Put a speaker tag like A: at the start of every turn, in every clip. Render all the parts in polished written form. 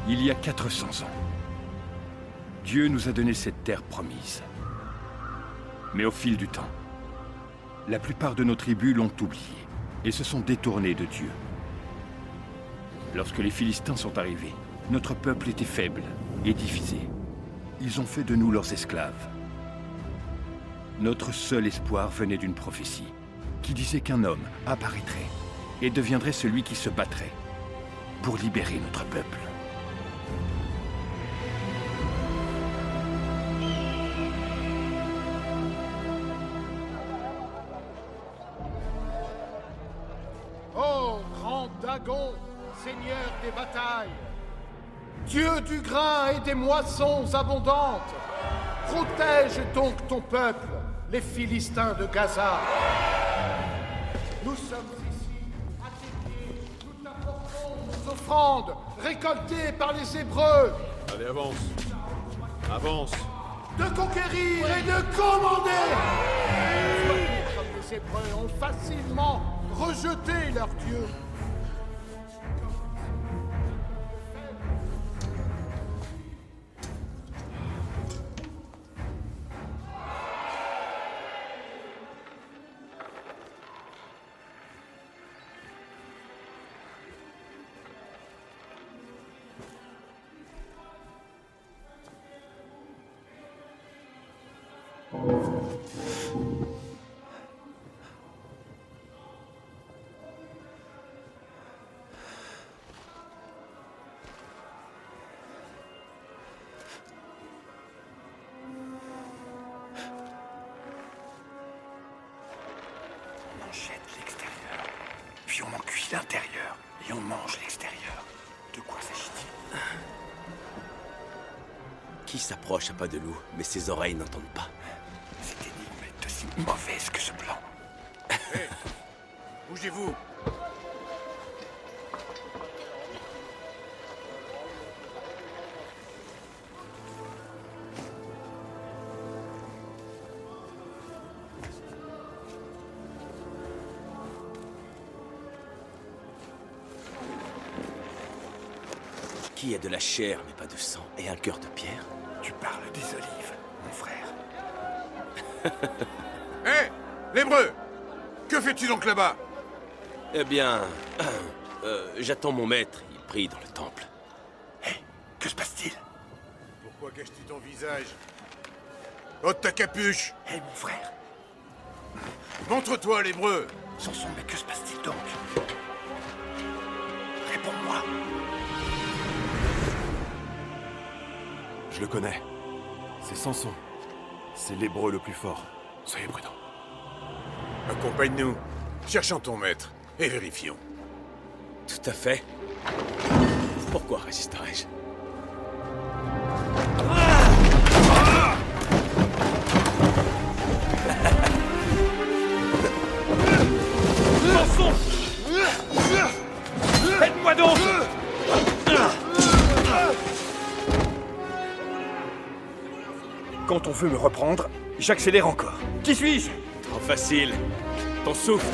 A: il y a 400 ans. Dieu nous a donné cette terre promise. Mais au fil du temps, la plupart de nos tribus l'ont oublié et se sont détournés de Dieu. Lorsque les Philistins sont arrivés, notre peuple était faible et divisé. Ils ont fait de nous leurs esclaves. Notre seul espoir venait d'une prophétie qui disait qu'un homme apparaîtrait et deviendrait celui qui se battrait pour libérer notre peuple.
B: Ô grand Dagon, seigneur des batailles, Dieu du grain et des moissons abondantes, protège donc ton peuple, les Philistins de Gaza. Nous sommes ici, à tes pieds, nous t'apportons nos offrandes, récoltées par les Hébreux.
C: Allez, avance. Avance.
B: De conquérir et de commander. Soyez comme les Hébreux ont facilement rejeté leur Dieu.
A: On jette l'extérieur, puis on en cuit l'intérieur, et on mange l'extérieur. De quoi s'agit-il?
D: Qui s'approche à pas de loup, mais ses oreilles n'entendent pas?
A: Cette énigme est aussi mauvaise que ce plan.
C: Hé, bougez-vous.
D: Qui a de la chair mais pas de sang et un cœur de pierre?
A: Tu parles des olives, mon frère.
C: Hé, l'hébreu! Que fais-tu donc là-bas?
D: Eh bien... j'attends mon maître, il prie dans le temple.
A: Hé, que se passe-t-il?
C: Pourquoi caches-tu ton visage? Ôte ta capuche!
A: Hé, mon frère.
C: Montre-toi, l'hébreu!
A: Samson, mais que se passe-t-il donc? Réponds-moi.
E: Je le connais. C'est Samson. C'est l'hébreu le plus fort. Soyez prudents.
C: Accompagne-nous. Cherchons ton maître et vérifions.
D: Tout à fait. Pourquoi résisterais-je?
A: Samson! Aide-moi donc! Quand on veut me reprendre, j'accélère encore. Qui suis-je?
D: Trop facile. Ton souffle.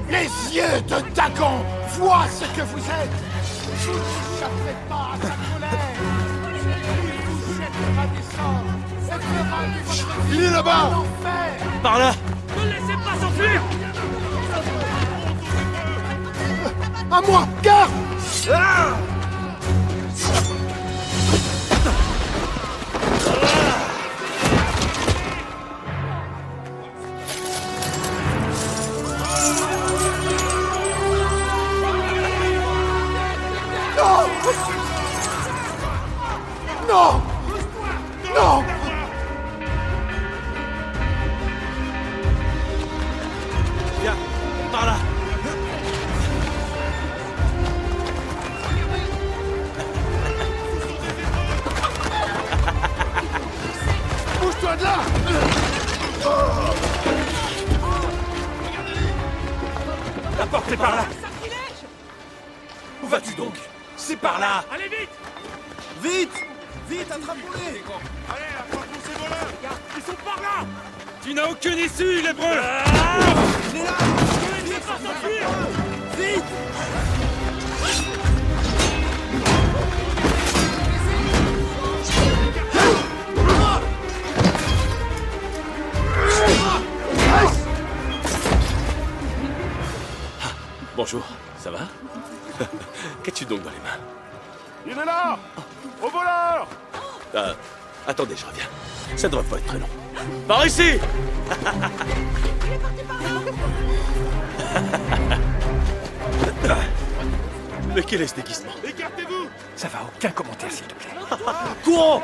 B: Les yeux de Dagon voient ce que vous êtes. Vous n'échapperez pas à sa colère. Il vous jettera des sorts et fera de votre vie
C: Il est là-bas!
B: un enfer.
D: Par là!
A: Ne laissez pas s'enfuir!
B: À moi, garde! Non! Non! Non!
D: Viens! Par là!
B: Bouge-toi de là!
A: La porte est par là!
D: Où vas-tu donc? C'est par là!
A: Allez vite!
E: Vite! Vite, attrape-les!
C: Allez, attrapons ces voleurs!
A: Ils sont par là! Tu n'as aucune issue, l'hébreu!
E: Il est là!
D: Bonjour, ça va? Qu'as-tu donc dans les mains?
C: Il est là! Au voleur!
D: Attendez, je reviens. Ça devrait pas être très long. Par ici! Mais quel est ce déguisement?
C: Écartez-vous!
A: Ça va, aucun commentaire, s'il te plaît.
D: Courons!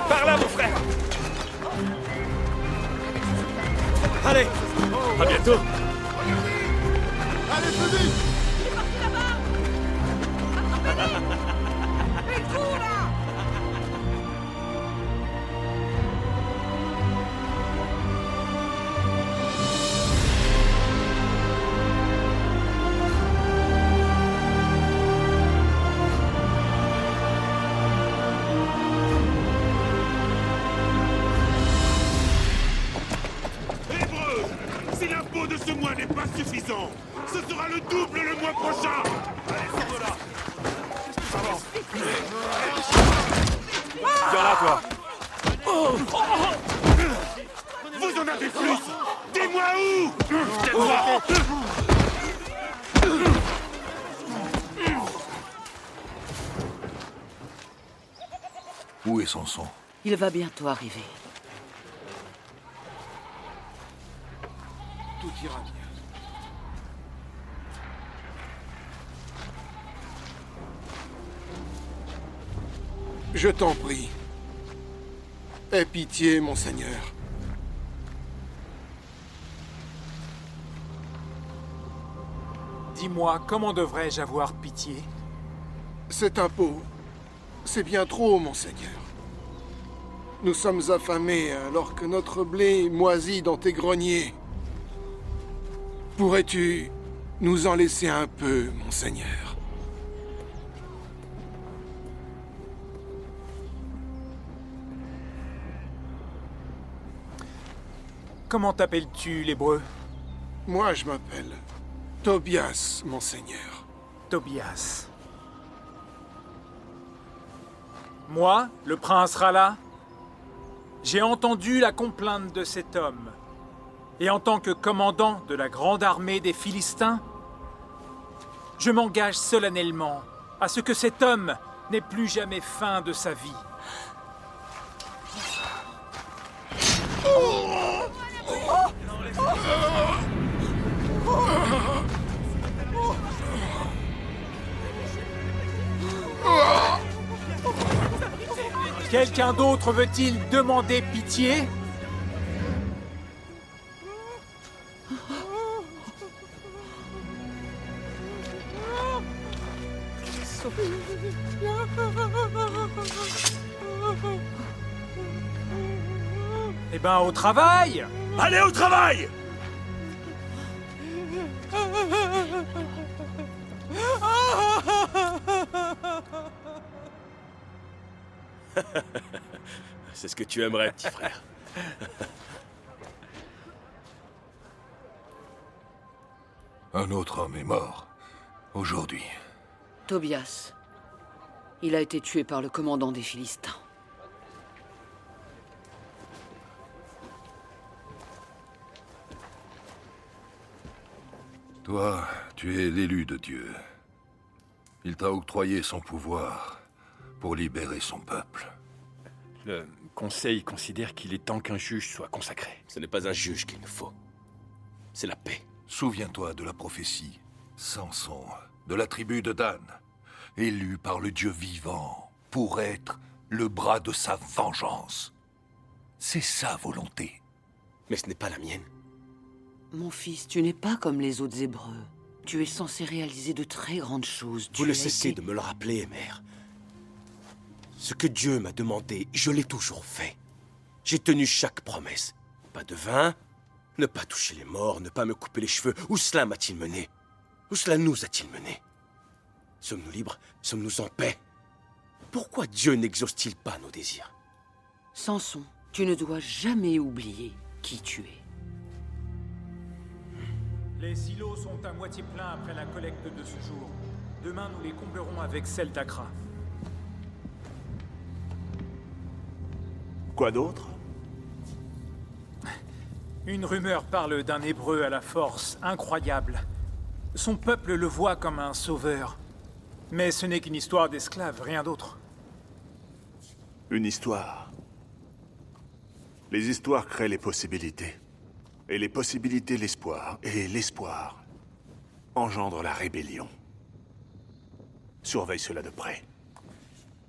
A: Par là, mon frère!
D: Allez! À bientôt!
C: Allez, plus vite! Hébreu! Si l'impôt de ce mois n'est pas suffisant, ce sera le double le mois prochain! Allez, sors de là!
E: Viens là, toi.
C: Vous en avez plus! Dis-moi où!
F: Où est Samson?
G: Il va bientôt arriver.
B: Tout ira bien. Je t'en prie. Aie pitié, monseigneur.
H: Dis-moi, comment devrais-je avoir pitié?
B: Cet impôt, c'est bien trop, monseigneur. Nous sommes affamés alors que notre blé moisit dans tes greniers. Pourrais-tu nous en laisser un peu, monseigneur?
H: Comment t'appelles-tu, l'hébreu?
B: Moi, je m'appelle Tobias, monseigneur.
H: Tobias. Moi, le prince Rala, j'ai entendu la complainte de cet homme. Et en tant que commandant de la grande armée des Philistins, je m'engage solennellement à ce que cet homme n'ait plus jamais faim de sa vie. Quelqu'un d'autre veut-il demander pitié? Eh ben, au travail!
E: Allez au travail!
D: C'est ce que tu aimerais, petit frère.
F: Un autre homme est mort. Aujourd'hui.
G: Tobias. Il a été tué par le commandant des Philistins.
F: Toi, tu es l'élu de Dieu. Il t'a octroyé son pouvoir pour libérer son peuple.
A: Le Conseil considère qu'il est temps qu'un juge soit consacré.
D: Ce n'est pas un juge qu'il nous faut. C'est la paix.
F: Souviens-toi de la prophétie. Samson, de la tribu de Dan, élu par le Dieu vivant pour être le bras de sa vengeance. C'est sa volonté.
D: Mais ce n'est pas la mienne.
G: Mon fils, tu n'es pas comme les autres Hébreux. Tu es censé réaliser de très grandes choses.
D: Vous ne cessez de me le rappeler, mère. Ce que Dieu m'a demandé, je l'ai toujours fait. J'ai tenu chaque promesse. Pas de vin, ne pas toucher les morts, ne pas me couper les cheveux. Où cela m'a-t-il mené? Où cela nous a-t-il mené? Sommes-nous libres? Sommes-nous en paix? Pourquoi Dieu n'exauce-t-il pas nos désirs?
G: Samson, tu ne dois jamais oublier qui tu es.
H: Les silos sont à moitié pleins après la collecte de ce jour. Demain, nous les comblerons avec celle d'Akra.
E: Quoi d'autre?
H: Une rumeur parle d'un Hébreu à la force incroyable. Son peuple le voit comme un sauveur. Mais ce n'est qu'une histoire d'esclaves, rien d'autre.
E: Une histoire. Les histoires créent les possibilités. Et les possibilités, l'espoir. Et l'espoir engendre la rébellion. Surveille cela de près.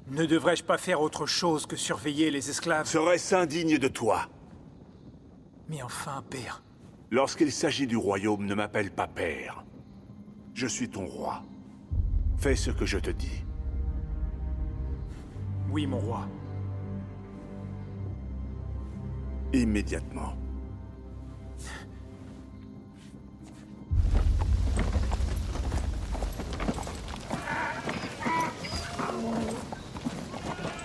H: Ne devrais-je pas faire autre chose que surveiller les esclaves?
E: Serait-ce indigne de toi?
H: Mais enfin, père.
E: Lorsqu'il s'agit du royaume, ne m'appelle pas père. Je suis ton roi. Fais ce que je te dis.
H: Oui, mon roi.
E: Immédiatement.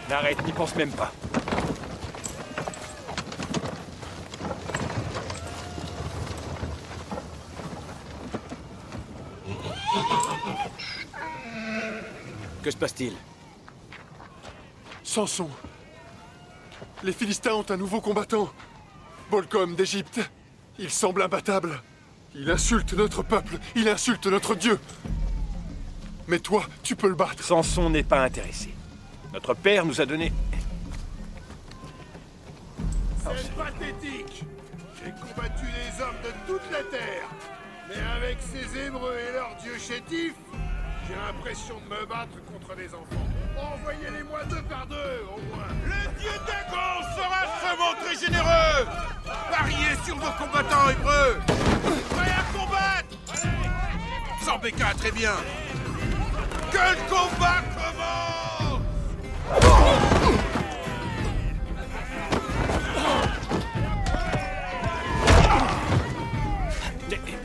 A: N'arrête, n'y pense même pas.
D: Que se passe-t-il?
B: Samson. Les Philistins ont un nouveau combattant. Bolcom d'Égypte. Il semble imbattable. Il insulte notre peuple. Il insulte notre Dieu. Mais toi, tu peux le battre.
A: Samson n'est pas intéressé. Notre père nous a donné...
C: C'est pathétique. J'ai combattu les hommes de toute la terre. Mais avec ces Hébreux et leurs dieux chétifs, j'ai l'impression de me battre contre des enfants. Envoyez-les-moi deux par deux, au moins. Le dieu Dagon sera se montrer généreux. Pariez sur vos combattants hébreux. Prêts à combattre. Sans Becca, très bien. Que le combat commence.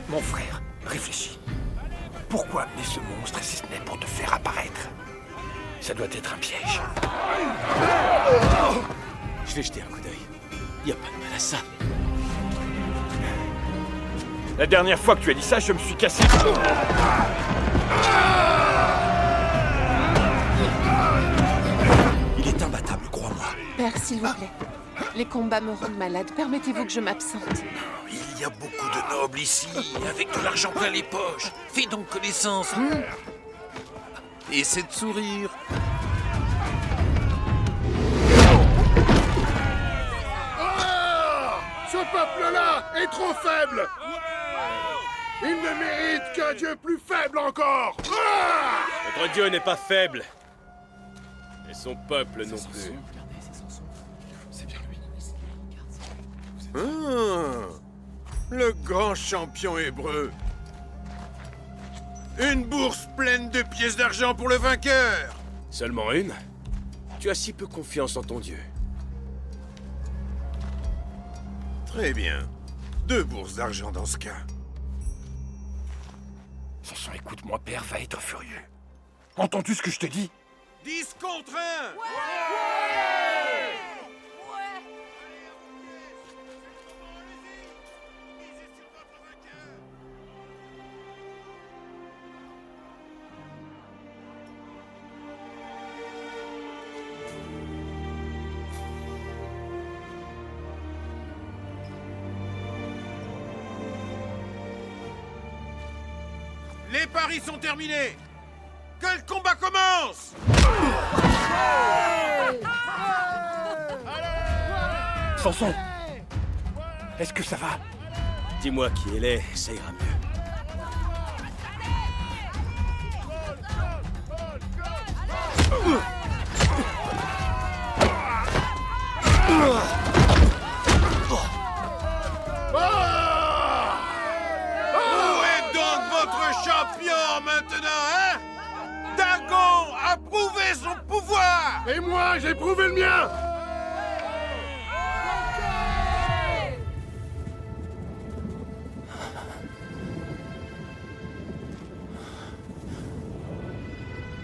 A: Mon frère, réfléchis. Pourquoi amener ce monstre si ce n'est pour te faire apparaître? Ça doit être un piège.
D: Je vais jeter un coup d'œil. Y a pas de mal à ça.
A: La dernière fois que tu as dit ça, je me suis cassé.
D: Il est imbattable, crois-moi.
I: Père, s'il vous plaît. Les combats me rendent malade. Permettez-vous que je m'absente?
J: Il y a beaucoup de nobles ici, avec de l'argent plein les poches. Fais donc connaissance. Essaie de sourire.
C: Ce peuple-là est trop faible. Il ne mérite qu'un dieu plus faible encore.
D: Notre Dieu n'est pas faible. Et son peuple non plus.
C: Le grand champion hébreu. Une bourse pleine de pièces d'argent pour le vainqueur.
D: Seulement une? Tu as si peu confiance en ton Dieu.
C: Très bien. 2 bourses d'argent dans ce cas.
A: Samson, écoute-moi, père va être furieux. Entends-tu ce que je te dis?
C: 10 contre 1. Les paris sont terminés. Que le combat commence.
A: Samson, est-ce que ça va?
D: Dis-moi qui elle est, ça ira mieux.
C: Où est donc votre champion maintenant, hein? Dagon a prouvé son pouvoir. Et moi, j'ai prouvé le mien.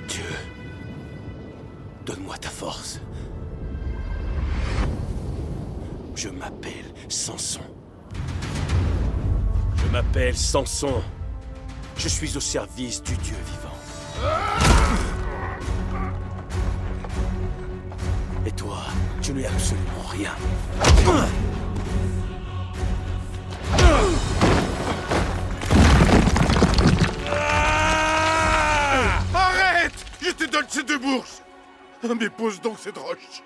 D: Dieu, donne-moi ta force. Je m'appelle Samson. Je m'appelle Samson. Je suis au service du Dieu vivant. Et toi, tu n'es absolument rien.
C: Arrête! Je te donne ces 2 bourses! Mais pose donc cette roche!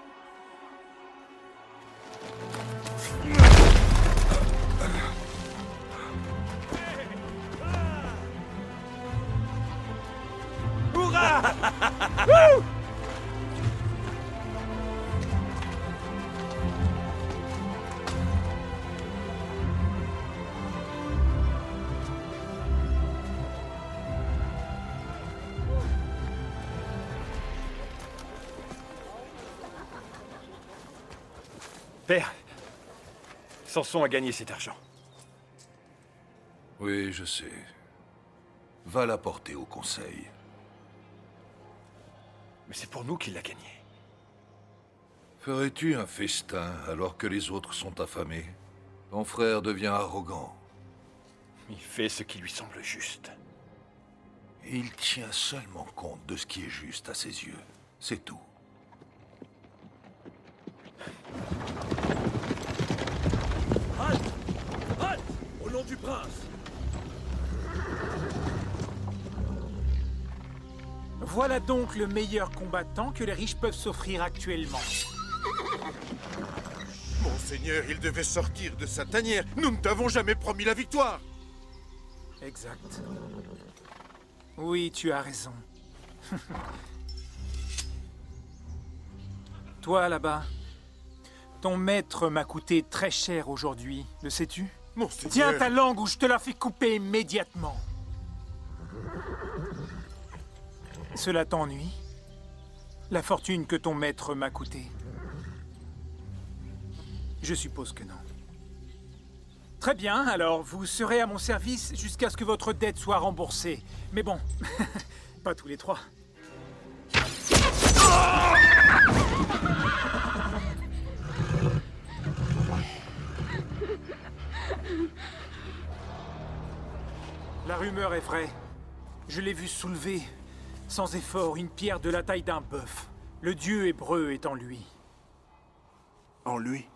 A: Père, Samson a gagné cet argent.
F: Oui, je sais. Va l'apporter au conseil.
A: Mais c'est pour nous qu'il l'a gagné.
F: Ferais-tu un festin alors que les autres sont affamés? Ton frère devient arrogant.
A: Il fait ce qui lui semble juste.
F: Et il tient seulement compte de ce qui est juste à ses yeux. C'est tout.
D: Halte! Halte! Au nom du prince!
H: Voilà donc le meilleur combattant que les riches peuvent s'offrir actuellement.
C: Monseigneur, il devait sortir de sa tanière. Nous ne t'avons jamais promis la victoire.
H: Exact. Oui, tu as raison. Toi, là-bas, ton maître m'a coûté très cher aujourd'hui, le sais-tu?
C: Monseigneur...
H: Tiens ta langue ou je te la fais couper immédiatement. Cela t'ennuie? La fortune que ton maître m'a coûtée? Je suppose que non. Très bien, alors vous serez à mon service jusqu'à ce que votre dette soit remboursée. Mais bon, pas tous les 3. La rumeur est vraie. Je l'ai vu soulever, sans effort, une pierre de la taille d'un bœuf. Le dieu hébreu est en lui.
C: En lui?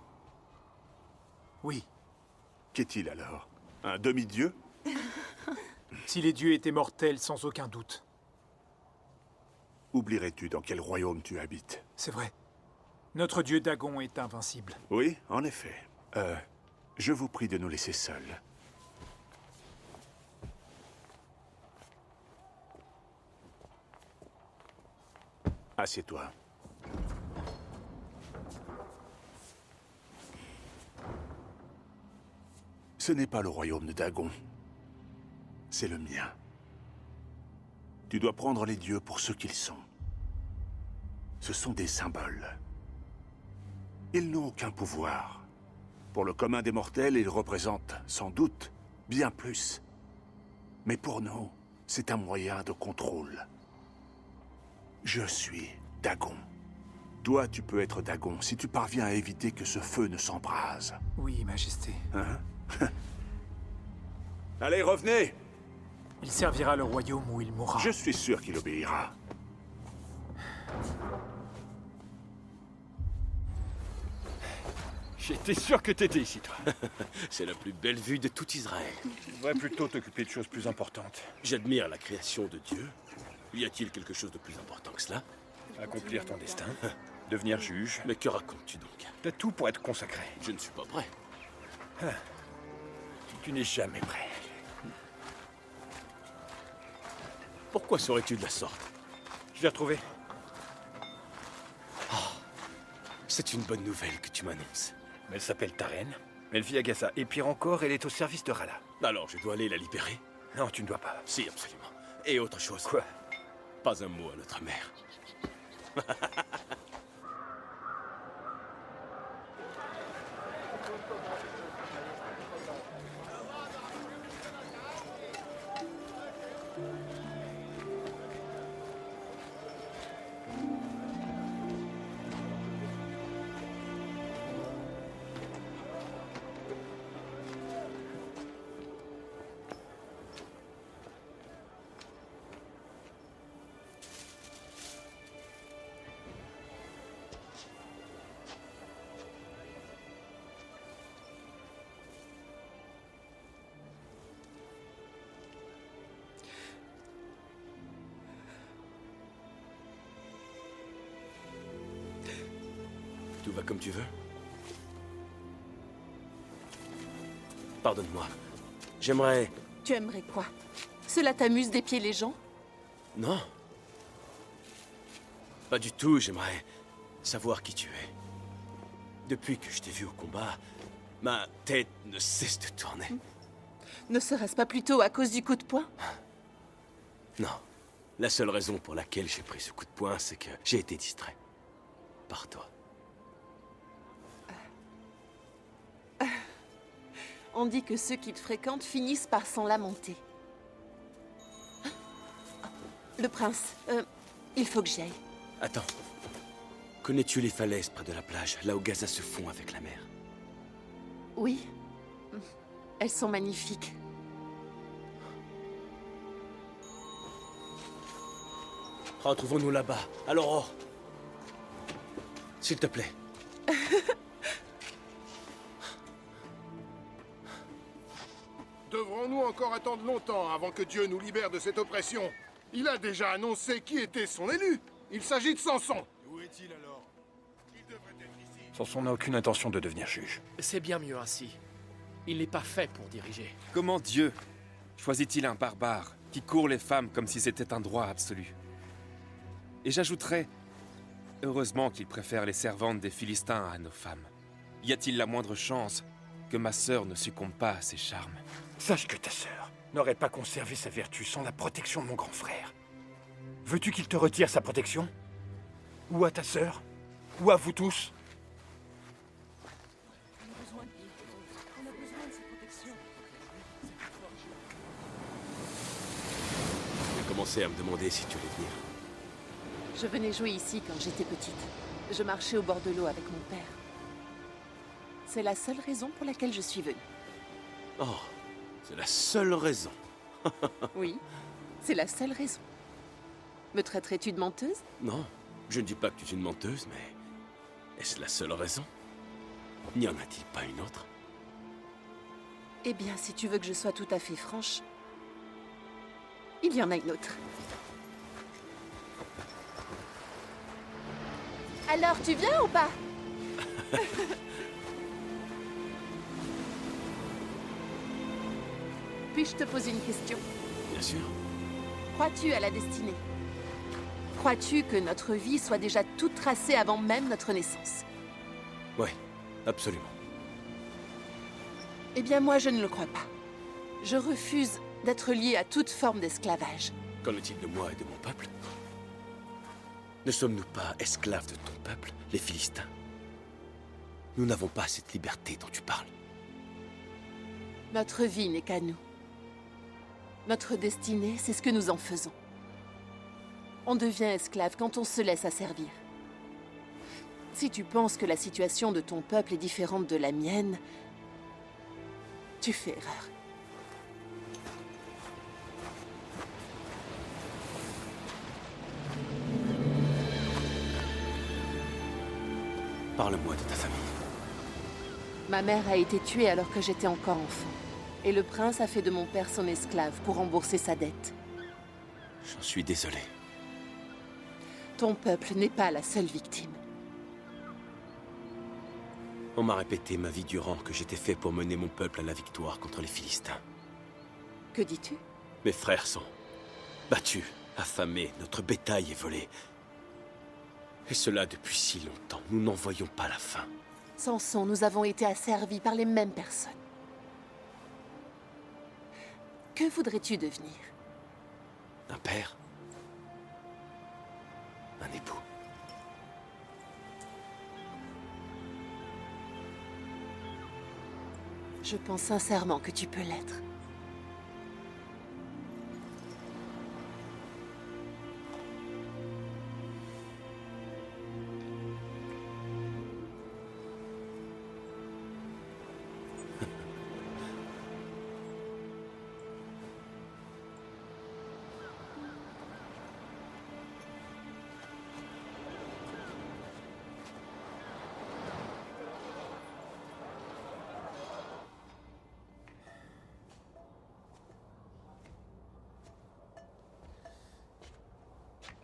H: Oui.
C: Qu'est-il alors? Un demi-dieu?
H: Si les dieux étaient mortels, sans aucun doute.
C: Oublierais-tu dans quel royaume tu habites?
H: C'est vrai. Notre dieu Dagon est invincible.
C: Oui, en effet. Je vous prie de nous laisser seuls. Assieds-toi. Ce n'est pas le royaume de Dagon. C'est le mien. Tu dois prendre les dieux pour ce qu'ils sont. Ce sont des symboles. Ils n'ont aucun pouvoir. Pour le commun des mortels, ils représentent, sans doute, bien plus. Mais pour nous, c'est un moyen de contrôle. Je suis Dagon. Toi, tu peux être Dagon si tu parviens à éviter que ce feu ne s'embrase.
H: Oui, Majesté.
C: Hein? Allez, revenez!
H: Il servira le royaume où il mourra.
C: Je suis sûr qu'il obéira.
A: J'étais sûr que t'étais ici, toi.
D: C'est la plus belle vue de tout Israël.
A: Tu devrais plutôt t'occuper de choses plus importantes.
D: J'admire la création de Dieu. Y a-t-il quelque chose de plus important que cela?
A: Accomplir ton destin, devenir juge.
D: Mais que racontes-tu donc?
A: T'as tout pour être consacré.
D: Je ne suis pas prêt.
A: Tu n'es jamais prêt.
D: Pourquoi serais-tu de la sorte?
A: Je l'ai retrouvée.
D: C'est une bonne nouvelle que tu m'annonces.
A: Elle s'appelle Taren. Elle vit à Gaza. Et pire encore, elle est au service de Rala.
D: Alors, je dois aller la libérer?
A: Non, tu ne dois pas.
D: Si, absolument. Et autre chose.
A: Quoi?
D: Pas un mot à notre mère. Tout va comme tu veux? Pardonne-moi. J'aimerais...
I: Tu aimerais quoi? Cela t'amuse d'épier les gens?
D: Non. Pas du tout, j'aimerais savoir qui tu es. Depuis que je t'ai vu au combat, ma tête ne cesse de tourner.
I: Ne serait-ce pas plutôt à cause du coup de poing?
D: Non. La seule raison pour laquelle j'ai pris ce coup de poing, c'est que j'ai été distrait. Par toi.
I: On dit que ceux qui te fréquentent finissent par s'en lamenter. Le prince, il faut que j'y aille.
D: Attends. Connais-tu les falaises près de la plage, là où Gaza se fond avec la mer?
I: Oui. Elles sont magnifiques.
D: Retrouvons-nous là-bas, à l'aurore. S'il te plaît.
C: Devrons-nous encore attendre longtemps avant que Dieu nous libère de cette oppression? Il a déjà annoncé qui était son élu. Il s'agit de Samson.
E: Où est-il alors?
C: Il devrait être ici.
A: Samson n'a aucune intention de devenir juge.
K: C'est bien mieux ainsi. Il n'est pas fait pour diriger.
L: Comment Dieu choisit-il un barbare qui court les femmes comme si c'était un droit absolu? Et j'ajouterais, heureusement qu'il préfère les servantes des Philistins à nos femmes. Y a-t-il la moindre chance que ma sœur ne succombe pas à ses charmes?
A: Sache que ta sœur n'aurait pas conservé sa vertu sans la protection de mon grand frère. Veux-tu qu'il te retire sa protection? Ou à ta sœur? Ou à vous tous?
D: J'ai commencé à me demander si tu allais venir.
I: Je venais jouer ici quand j'étais petite. Je marchais au bord de l'eau avec mon père. C'est la seule raison pour laquelle je suis venue.
D: Oh, c'est la seule raison.
I: Oui, c'est la seule raison. Me traiterais-tu de menteuse?
D: Non, je ne dis pas que tu es une menteuse, mais... Est-ce la seule raison? N'y en a-t-il pas une autre?
I: Eh bien, si tu veux que je sois tout à fait franche, il y en a une autre. Alors, tu viens ou pas? Puis-je te poser une question?
D: Bien sûr.
I: Crois-tu à la destinée? Crois-tu que notre vie soit déjà toute tracée avant même notre naissance?
D: Oui, absolument.
I: Eh bien, moi, je ne le crois pas. Je refuse d'être lié à toute forme d'esclavage.
D: Qu'en est-il de moi et de mon peuple? Ne sommes-nous pas esclaves de ton peuple, les Philistins? Nous n'avons pas cette liberté dont tu parles.
I: Notre vie n'est qu'à nous. Notre destinée, c'est ce que nous en faisons. On devient esclave quand on se laisse asservir. Si tu penses que la situation de ton peuple est différente de la mienne, tu fais erreur.
D: Parle-moi de ta famille.
I: Ma mère a été tuée alors que j'étais encore enfant. Et le prince a fait de mon père son esclave pour rembourser sa dette.
D: J'en suis désolé.
I: Ton peuple n'est pas la seule victime.
D: On m'a répété ma vie durant que j'étais fait pour mener mon peuple à la victoire contre les Philistins.
I: Que dis-tu?
D: Mes frères sont battus, affamés, notre bétail est volé. Et cela depuis si longtemps, nous n'en voyons pas la fin.
I: Samson, nous avons été asservis par les mêmes personnes. Que voudrais-tu devenir?
D: Un père? Un époux?
I: Je pense sincèrement que tu peux l'être.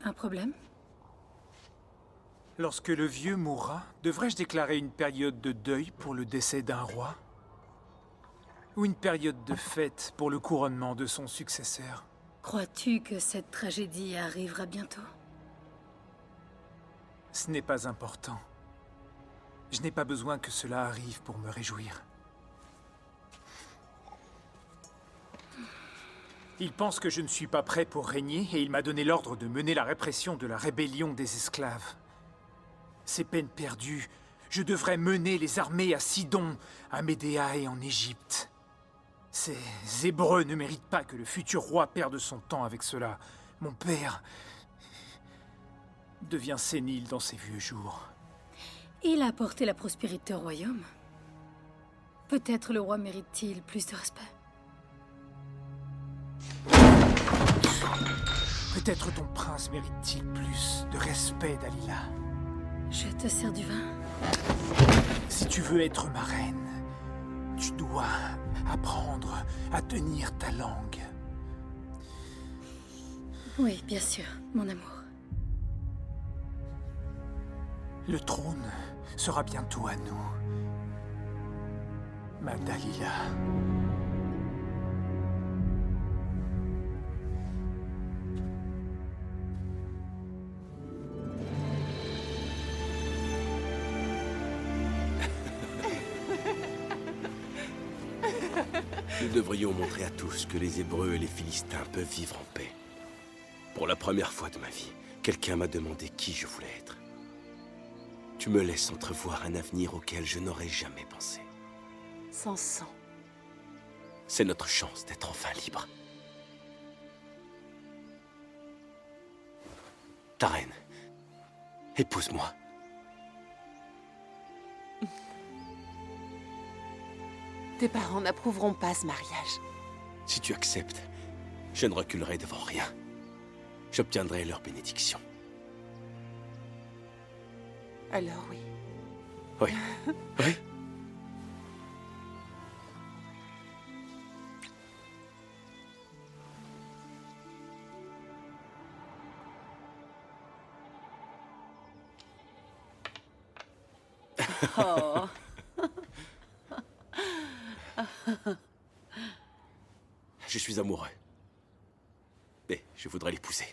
M: Un problème?
H: Lorsque le vieux mourra, devrais-je déclarer une période de deuil pour le décès d'un roi? Ou une période de fête pour le couronnement de son successeur?
M: Crois-tu que cette tragédie arrivera bientôt?
H: Ce n'est pas important. Je n'ai pas besoin que cela arrive pour me réjouir. Il pense que je ne suis pas prêt pour régner et il m'a donné l'ordre de mener la répression de la rébellion des esclaves. C'est peine perdue. Je devrais mener les armées à Sidon, à Médéa et en Égypte. Ces Hébreux ne méritent pas que le futur roi perde son temps avec cela. Mon père devient sénile dans ses vieux jours.
M: Il a apporté la prospérité au royaume. Peut-être le roi mérite-t-il plus de respect.
H: Peut-être ton prince mérite-t-il plus de respect, Dalila.
M: Je te sers du vin.
H: Si tu veux être ma reine, tu dois apprendre à tenir ta langue.
M: Oui, bien sûr, mon amour.
H: Le trône sera bientôt à nous, ma Dalila.
D: Nous devrions montrer à tous que les Hébreux et les Philistins peuvent vivre en paix. Pour la première fois de ma vie, quelqu'un m'a demandé qui je voulais être. Tu me laisses entrevoir un avenir auquel je n'aurais jamais pensé.
I: Samson.
D: C'est notre chance d'être enfin libre. Ta reine, épouse-moi.
I: Tes parents n'approuveront pas ce mariage.
D: Si tu acceptes, je ne reculerai devant rien. J'obtiendrai leur bénédiction.
I: Alors oui.
D: Oui. Oui.
I: Oh.
D: Je suis amoureux. Et je voudrais l'épouser.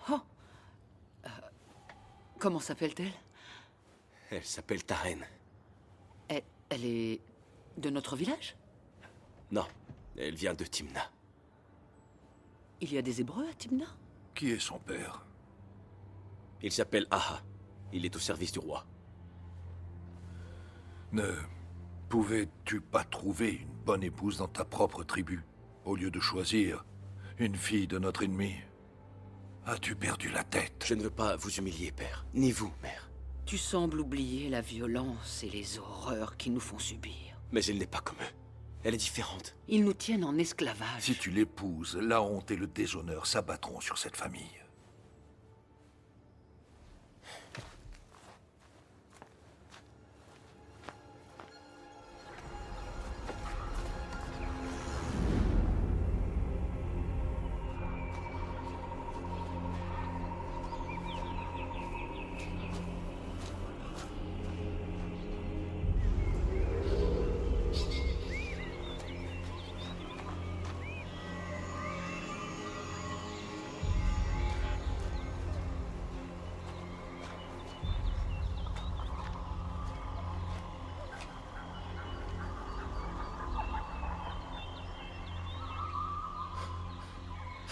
G: Oh. Comment s'appelle-t-elle?
D: Elle s'appelle ta reine.
G: Elle est de notre village?
D: Non, elle vient de Timna.
G: Il y a des Hébreux à Timna?
F: Qui est son père?
D: Il s'appelle Aha. Il est au service du roi.
F: Ne pouvais-tu pas trouver une bonne épouse dans ta propre tribu, au lieu de choisir une fille de notre ennemi? As-tu perdu la tête?
D: Je ne veux pas vous humilier, père. Ni vous, mère.
G: Tu sembles oublier la violence et les horreurs qu'ils nous font subir.
D: Mais elle n'est pas comme eux. Elle est différente.
G: Ils nous tiennent en esclavage.
F: Si tu l'épouses, la honte et le déshonneur s'abattront sur cette famille.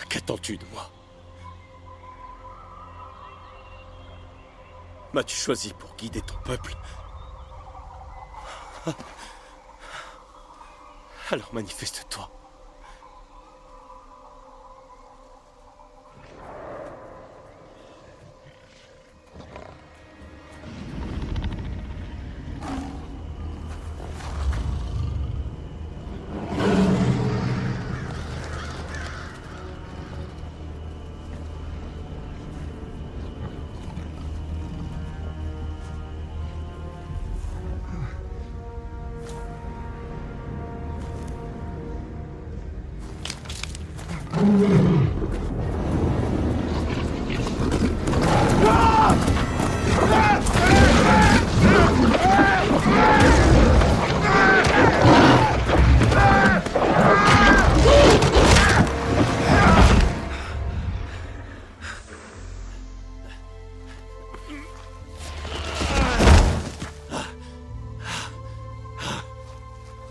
D: Qu'attends-tu de moi? M'as-tu choisi pour guider ton peuple? Alors manifeste-toi.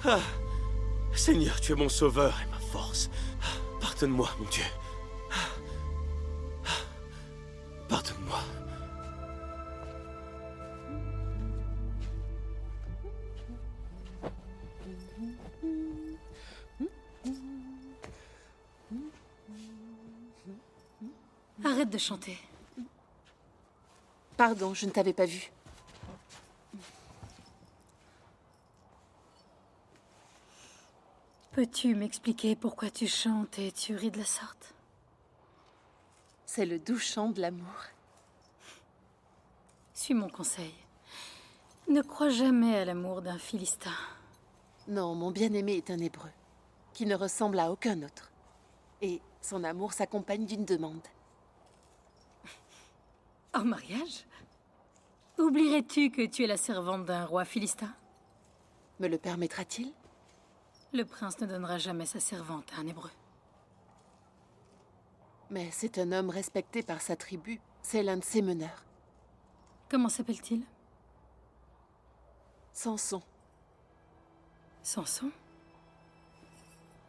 D: Ah, Seigneur, tu es mon sauveur et ma force. Pardonne-moi, mon Dieu. Pardonne-moi.
M: Arrête de chanter.
I: Pardon, je ne t'avais pas vu.
M: Peux-tu m'expliquer pourquoi tu chantes et tu ris de la sorte?
I: C'est le doux chant de l'amour.
M: Suis mon conseil. Ne crois jamais à l'amour d'un Philistin.
I: Non, mon bien-aimé est un Hébreu, qui ne ressemble à aucun autre. Et son amour s'accompagne d'une demande.
M: En mariage? Oublierais-tu que tu es la servante d'un roi philistin?
I: Me le permettra-t-il?
M: Le prince ne donnera jamais sa servante à un Hébreu.
I: Mais c'est un homme respecté par sa tribu. C'est l'un de ses meneurs.
M: Comment s'appelle-t-il?
I: Samson.
M: Samson?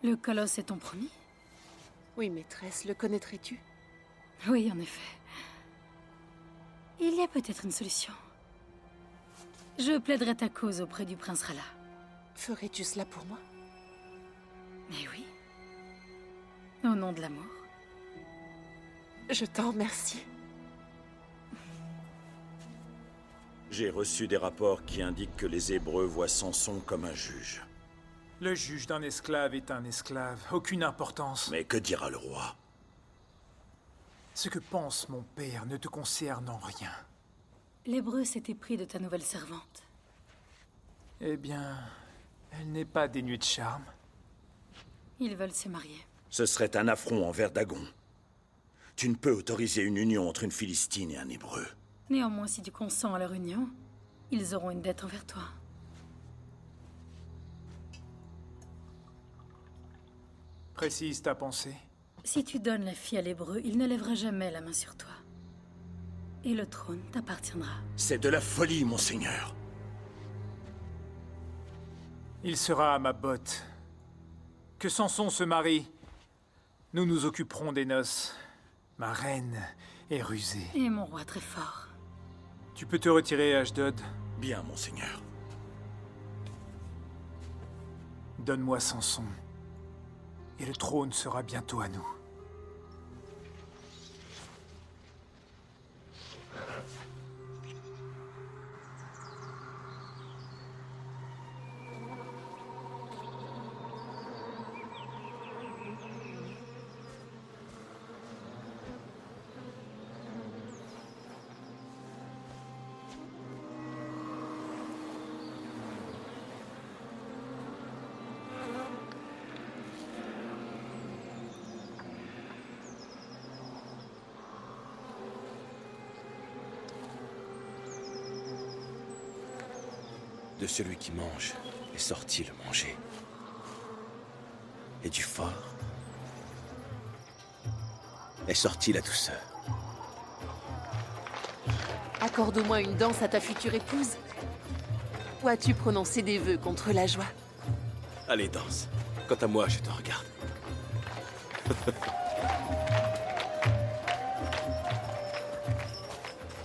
M: Le colosse est ton promis?
I: Oui, maîtresse, le connaîtrais-tu?
M: Oui, en effet. Il y a peut-être une solution. Je plaiderai ta cause auprès du prince Rala.
I: Ferais-tu cela pour moi?
M: Mais oui. Au nom de l'amour.
I: Je t'en remercie.
N: J'ai reçu des rapports qui indiquent que les Hébreux voient Samson comme un juge.
H: Le juge d'un esclave est un esclave. Aucune importance.
N: Mais que dira le roi?
H: Ce que pense mon père ne te concerne en rien.
M: L'Hébreu s'est épris de ta nouvelle servante.
H: Eh bien, elle n'est pas dénuée de charme.
M: Ils veulent se marier.
N: Ce serait un affront envers Dagon. Tu ne peux autoriser une union entre une Philistine et un Hébreu.
M: Néanmoins, si tu consens à leur union, ils auront une dette envers toi.
H: Précise ta pensée.
M: Si tu donnes la fille à l'Hébreu, il ne lèvera jamais la main sur toi. Et le trône t'appartiendra.
N: C'est de la folie, monseigneur.
H: Il sera à ma botte. Que Samson se marie. Nous nous occuperons des noces. Ma reine est rusée.
M: Et mon roi très fort.
H: Tu peux te retirer, Ashdod.
N: Bien, monseigneur.
H: Donne-moi Samson. Et le trône sera bientôt à nous.
D: De celui qui mange est sorti le manger. Et du fort est sortie la douceur.
I: Accorde-moi une danse à ta future épouse. Ou as-tu prononcé des vœux contre la joie?
D: Allez, danse. Quant à moi, je te regarde.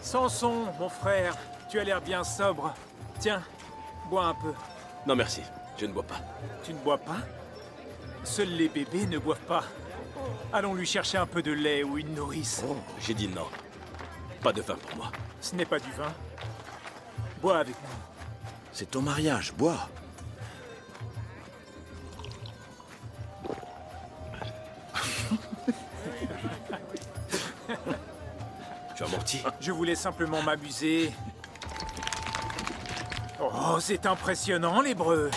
H: Samson, mon frère, tu as l'air bien sobre. Tiens, bois un peu.
D: Non, merci. Je ne bois pas.
H: Tu ne bois pas? Seuls les bébés ne boivent pas. Allons lui chercher un peu de lait ou une nourrice.
D: Oh, j'ai dit non. Pas de vin pour moi.
H: Ce n'est pas du vin. Bois avec nous.
N: C'est ton mariage, bois.
D: Tu as menti?
H: Je voulais simplement m'amuser. Oh, c'est impressionnant, l'Hébreu.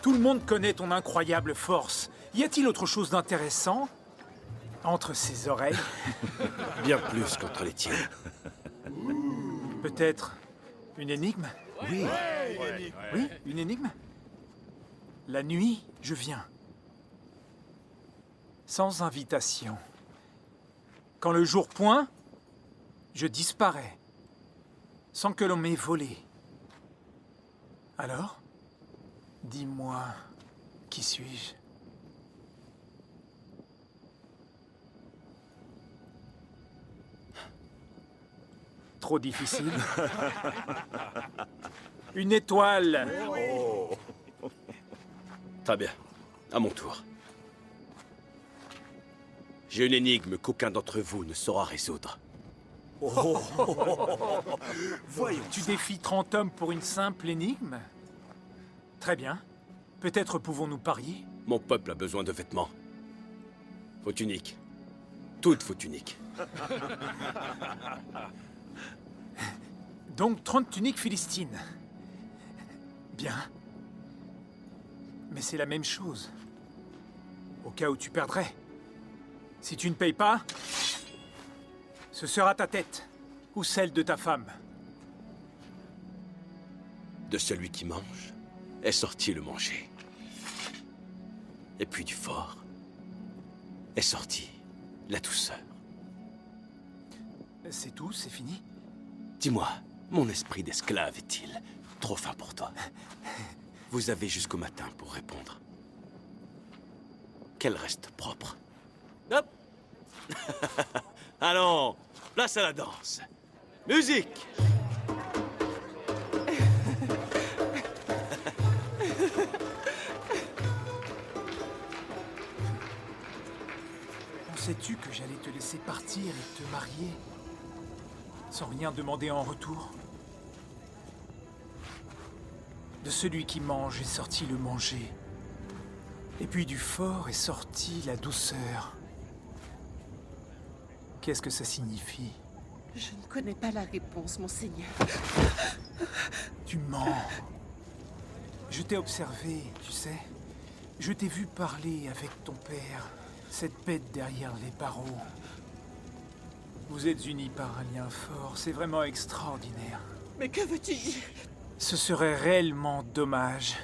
H: Tout le monde connaît ton incroyable force. Y a-t-il autre chose d'intéressant entre ses oreilles?
D: Bien plus qu'entre les tiennes.
H: Peut-être une énigme?
N: Oui.
H: Oui, une énigme? La nuit, je viens. Sans invitation. Quand le jour pointe, je disparais. Sans que l'on m'ait volé. Alors, dis-moi, Qui suis-je? Trop difficile. Une étoile.
D: Oh. Très bien. À mon tour. J'ai une énigme qu'aucun d'entre vous ne saura résoudre.
H: Voyons. Tu défies 30 hommes pour une simple énigme? Très bien. Peut-être pouvons-nous parier?
D: Mon peuple a besoin de vêtements. Vos tuniques. Toutes vos tuniques.
H: Donc 30 tuniques philistines. Bien. Mais c'est la même chose. Au cas où tu perdrais. Si tu ne payes pas, ce sera ta tête ou celle de ta femme.
D: De celui qui mange est sorti le manger. Et puis du fort est sorti la douceur.
H: C'est tout, c'est fini?
D: Dis-moi, mon esprit d'esclave est-il trop fin pour toi? Vous avez jusqu'au matin pour répondre. Qu'elle reste propre. Hop. Allons, place à la danse. Musique.
H: Pensais-tu que j'allais te laisser partir et te marier sans rien demander en retour? De celui qui mange est sorti le manger. Et puis du fort est sortie la douceur. Qu'est-ce que ça signifie?
I: Je ne connais pas la réponse, monseigneur.
H: Tu mens. Je t'ai observé, tu sais. Je t'ai vu parler avec ton père, cette bête derrière les barreaux. Vous êtes unis par un lien fort, c'est vraiment extraordinaire.
I: Mais que veux-tu dire?
H: Ce serait réellement dommage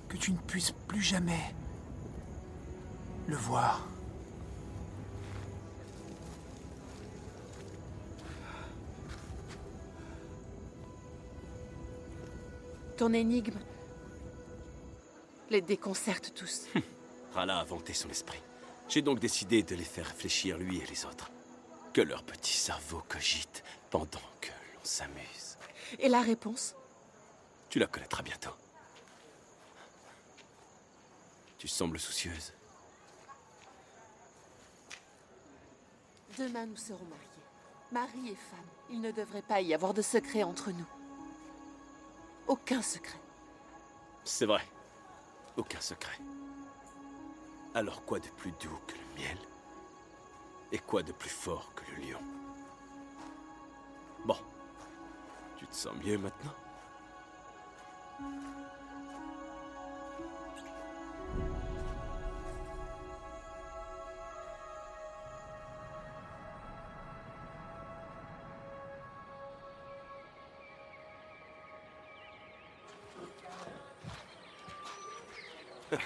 H: que tu ne puisses plus jamais le voir.
I: Ton énigme les déconcerte tous.
D: Rala a vanté son esprit. J'ai donc décidé de les faire réfléchir, lui et les autres. Que leur petit cerveau cogite pendant que l'on s'amuse.
I: Et la réponse?
D: Tu la connaîtras bientôt. Tu sembles soucieuse.
I: Demain, nous serons mariés. Mari et femme. Il ne devrait pas y avoir de secret entre nous. Aucun secret.
D: C'est vrai. Aucun secret. Alors quoi de plus doux que le miel? Et quoi de plus fort que le lion? Bon. Tu te sens mieux maintenant?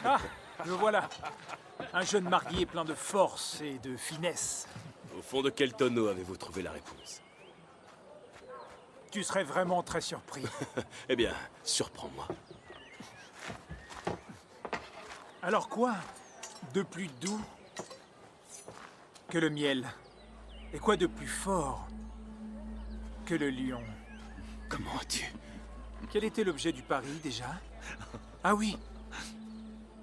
H: Ah, le voilà. Un jeune marié plein de force et de finesse.
D: Au fond de quel tonneau avez-vous trouvé la réponse?
H: Tu serais vraiment très surpris.
D: Eh bien, surprends-moi.
H: Alors quoi de plus doux que le miel? Et quoi de plus fort que le lion?
D: Comment as-tu?
H: Quel était l'objet du pari, déjà? Ah oui,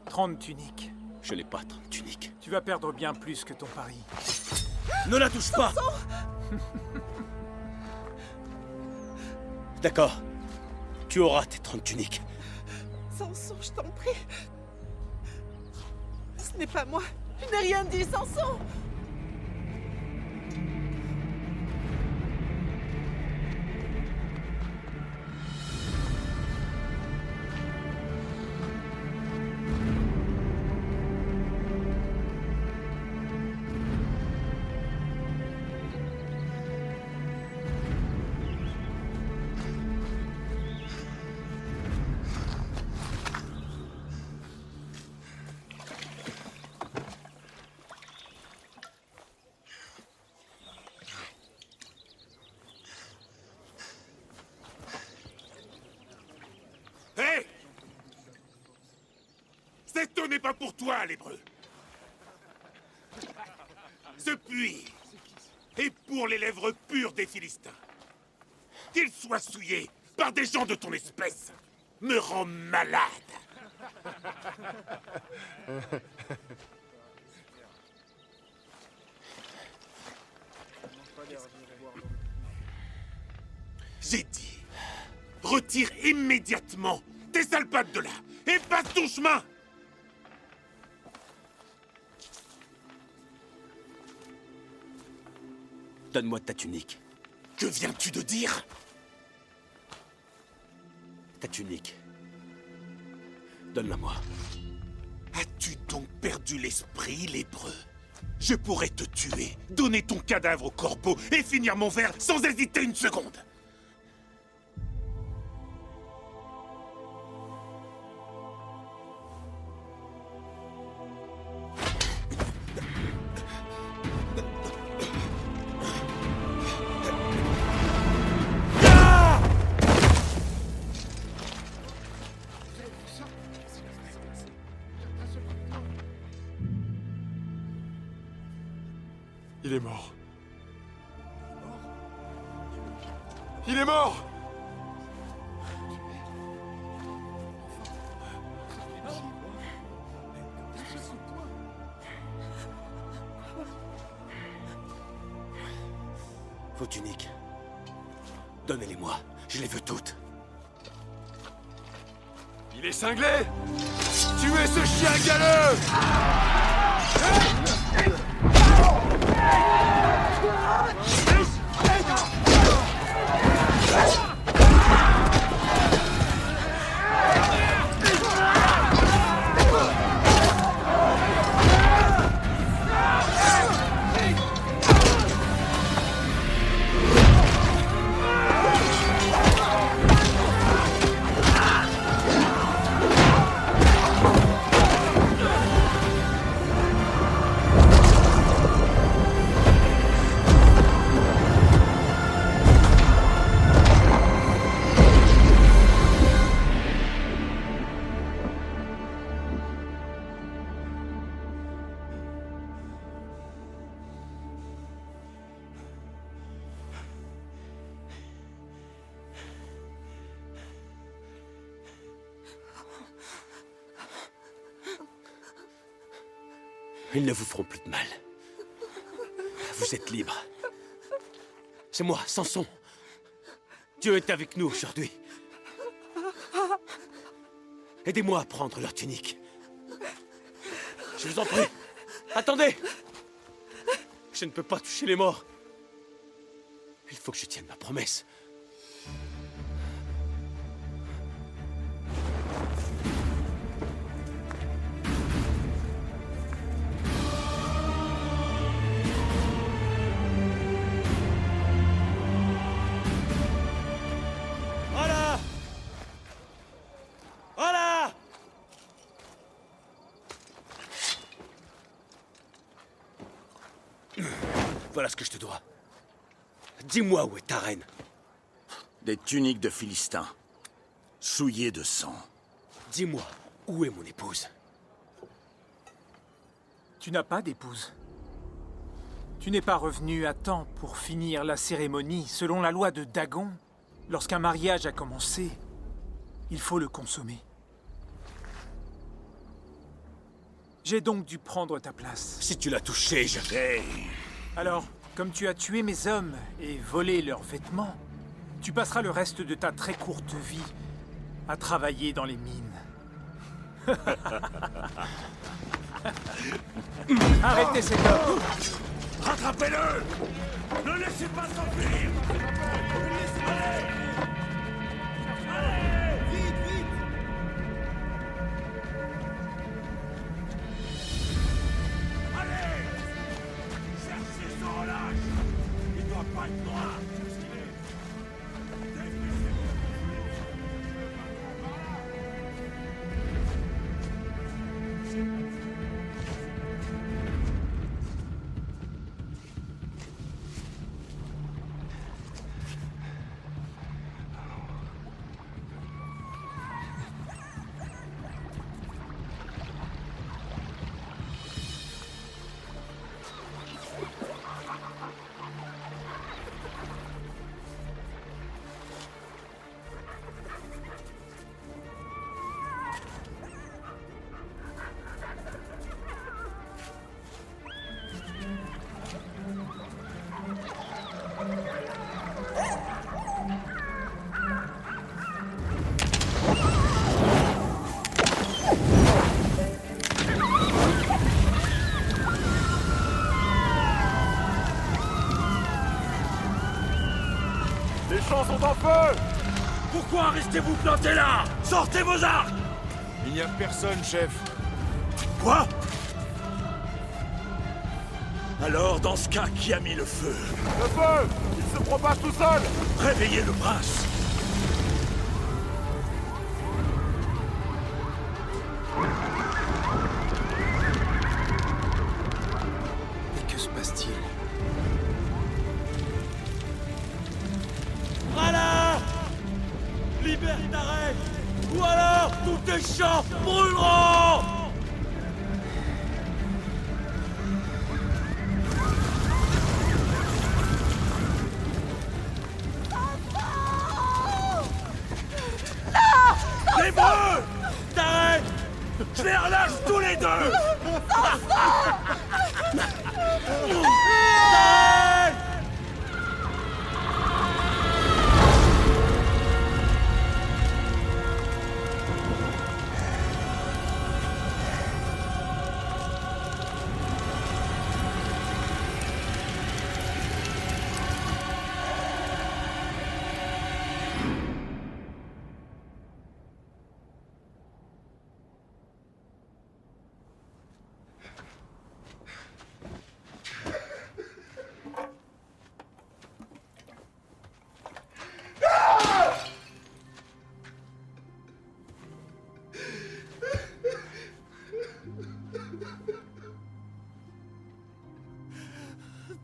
H: 30 tuniques.
D: Je n'ai pas 30 tuniques.
H: Tu vas perdre bien plus que ton pari.
D: Ne la touche pas! D'accord. Tu auras tes 30 tuniques.
I: Samson, je t'en prie. Ce n'est pas moi. Je n'ai rien dit, Samson.
C: Cette eau n'est pas pour toi, l'hébreu. Ce puits est pour les lèvres pures des Philistins. Qu'il soit souillé par des gens de ton espèce me rend malade. J'ai dit, retire immédiatement tes sales pattes de là et passe ton chemin.
D: Donne-moi ta tunique.
C: Que viens-tu de dire?
D: Ta tunique. Donne-la-moi.
C: As-tu donc perdu l'esprit, lépreux? Je pourrais te tuer, donner ton cadavre au corbeau et finir mon verre sans hésiter une seconde.
E: Il est mort. Il est mort!
D: Vos tuniques. Donnez-les-moi. Je les veux toutes.
E: Il est cinglé! Tuez ce chien galeux!
D: Ils ne vous feront plus de mal. Vous êtes libre. C'est moi, Samson. Dieu est avec nous aujourd'hui. Aidez-moi à prendre leur tunique. Je vous en prie. Attendez. Je ne peux pas toucher les morts. Il faut que je tienne ma promesse. Voilà! Voilà! Voilà ce que je te dois. Dis-moi où est ta reine.
N: Des tuniques de Philistins, souillées de sang.
D: Dis-moi, où est mon épouse?
H: Tu n'as pas d'épouse. Tu n'es pas revenu à temps pour finir la cérémonie. Selon la loi de Dagon, lorsqu'un mariage a commencé, il faut le consommer. J'ai donc dû prendre ta place.
D: Si tu l'as touché, je vais...
H: Alors, comme tu as tué mes hommes et volé leurs vêtements, tu passeras le reste de ta très courte vie à travailler dans les mines. Arrêtez cet homme!
C: Rattrapez-le! Ne laissez pas s'enfuir! Allez! Allez! Vite, vite! Allez! Cherchez son relâche! Il doit pas être loin!
E: champs sont en feu!
N: Pourquoi restez-vous plantés là? Sortez vos arcs!
E: Il n'y a personne, chef.
N: Quoi? Alors, dans ce cas, qui a mis le feu?
E: Le feu! Il se propage tout seul!
N: Réveillez le prince!
L: Mais que se passe-t-il?
N: Voilà! Libère Tarek! Ou alors, tous tes champs brûleront! Les brûle! Tarek! Je les relâche tous les deux! Tarek!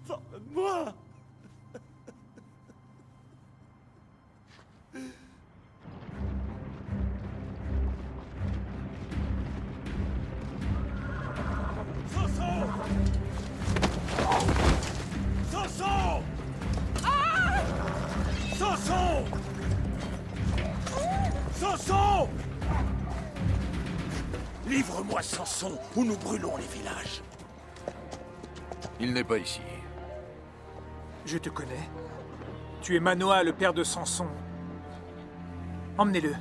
N: Pardonne-moi! Samson! Samson! Samson! Samson! Livre-moi Samson ou nous brûlons les villages.
F: Il n'est pas ici.
H: Je te connais. Tu es Manoa, le père de Samson. Emmenez-le.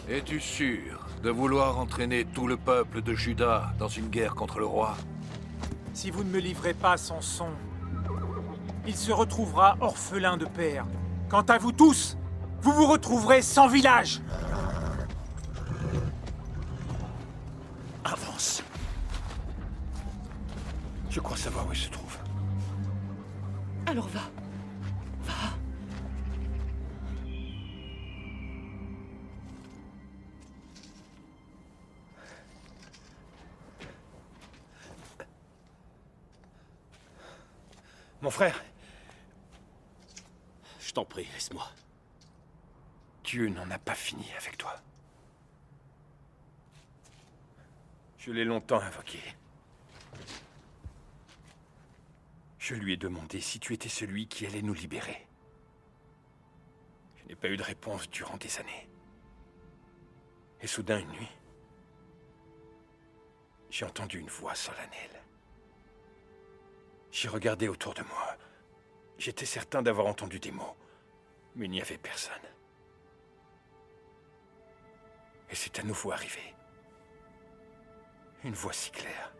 F: Es-tu sûr de vouloir entraîner tout le peuple de Juda dans une guerre contre le roi?
H: Si vous ne me livrez pas Samson, il se retrouvera orphelin de père. Quant à vous tous, vous vous retrouverez sans village.
N: Avance.
A: Je crois savoir où il se trouve.
I: Alors va. Va.
A: Mon frère,
D: Je t'en prie, laisse-moi.
A: Dieu n'en a pas fini avec toi. Je l'ai longtemps invoqué. Je lui ai demandé si tu étais celui qui allait nous libérer. Je n'ai pas eu de réponse durant des années. Et soudain, une nuit, j'ai entendu une voix solennelle. J'ai regardé autour de moi. J'étais certain d'avoir entendu des mots, mais il n'y avait personne. Et c'est à nouveau arrivé. Une voix si claire,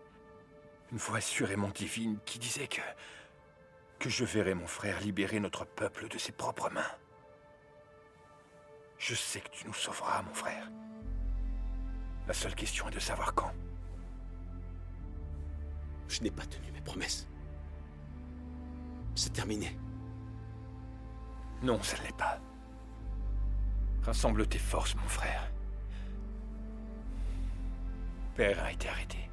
A: une voix assurément divine qui disait que je verrais mon frère libérer notre peuple de ses propres mains. Je sais que tu nous sauveras, mon frère. La seule question est de savoir quand.
D: Je n'ai pas tenu mes promesses. C'est terminé.
A: Non, ça ne l'est pas. Rassemble tes forces, mon frère. Père a été arrêté.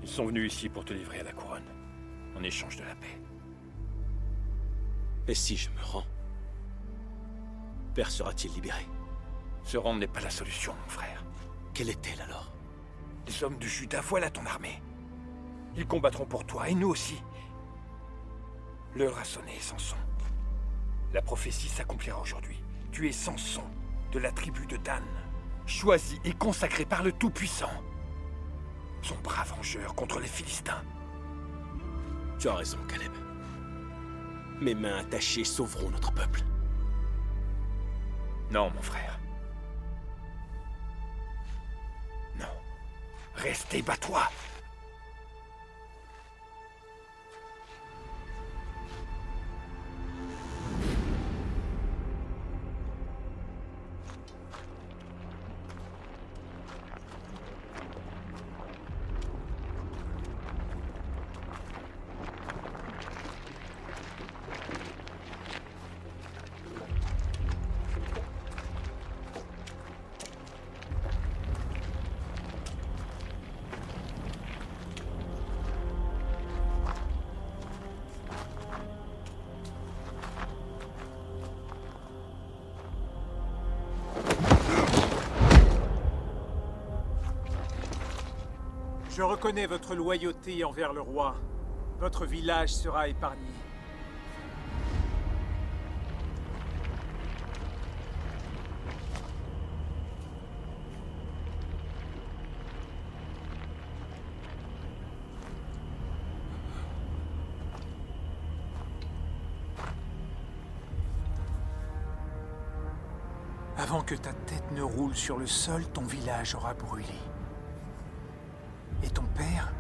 A: Ils sont venus ici pour te livrer à la couronne, en échange de la paix.
D: Et si je me rends, Père sera-t-il libéré?
A: Se rendre n'est pas la solution, mon frère.
D: Quelle est-elle alors?
A: Les hommes de Juda, voilà ton armée. Ils combattront pour toi, et nous aussi. L'heure a sonné, Samson. La prophétie s'accomplira aujourd'hui. Tu es Samson, de la tribu de Dan, choisi et consacré par le Tout-Puissant. Son bras vengeur contre les Philistins.
D: Tu as raison, Caleb. Mes mains attachées sauveront notre peuple.
A: Non, mon frère. Non.
F: Restez, bats-toi.
H: Je reconnais votre loyauté envers le roi. Votre village sera épargné. Avant que ta tête ne roule sur le sol, ton village aura brûlé. Et ton père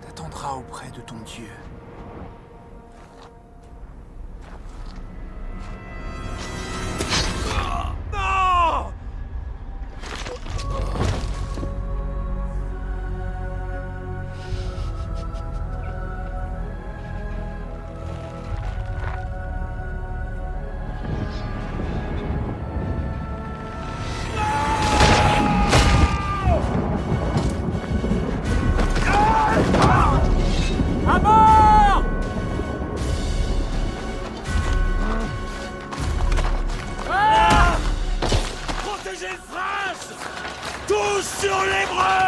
H: t'attendra auprès de ton Dieu.
F: Non!
H: À mort!
F: Protégez le prince! Tous sur l'hébreu!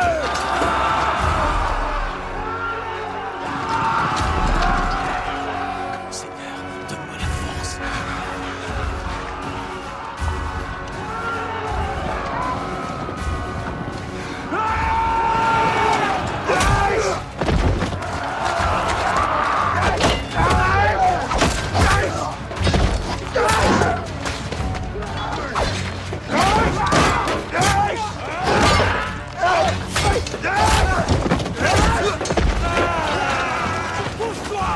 D: Seigneur, donne-moi la force.
F: Pousse-toi!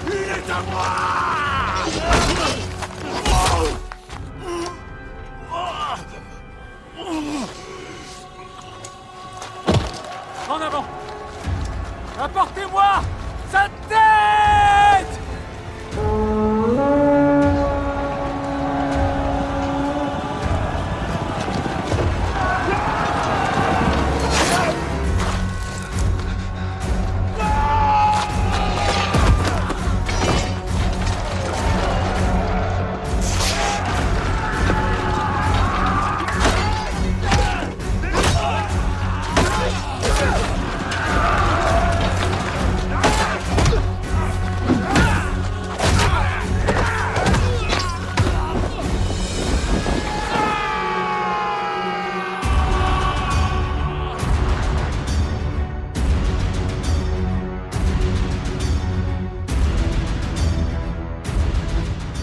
F: Il est à moi!
H: En avant! Apportez-moi sa tête!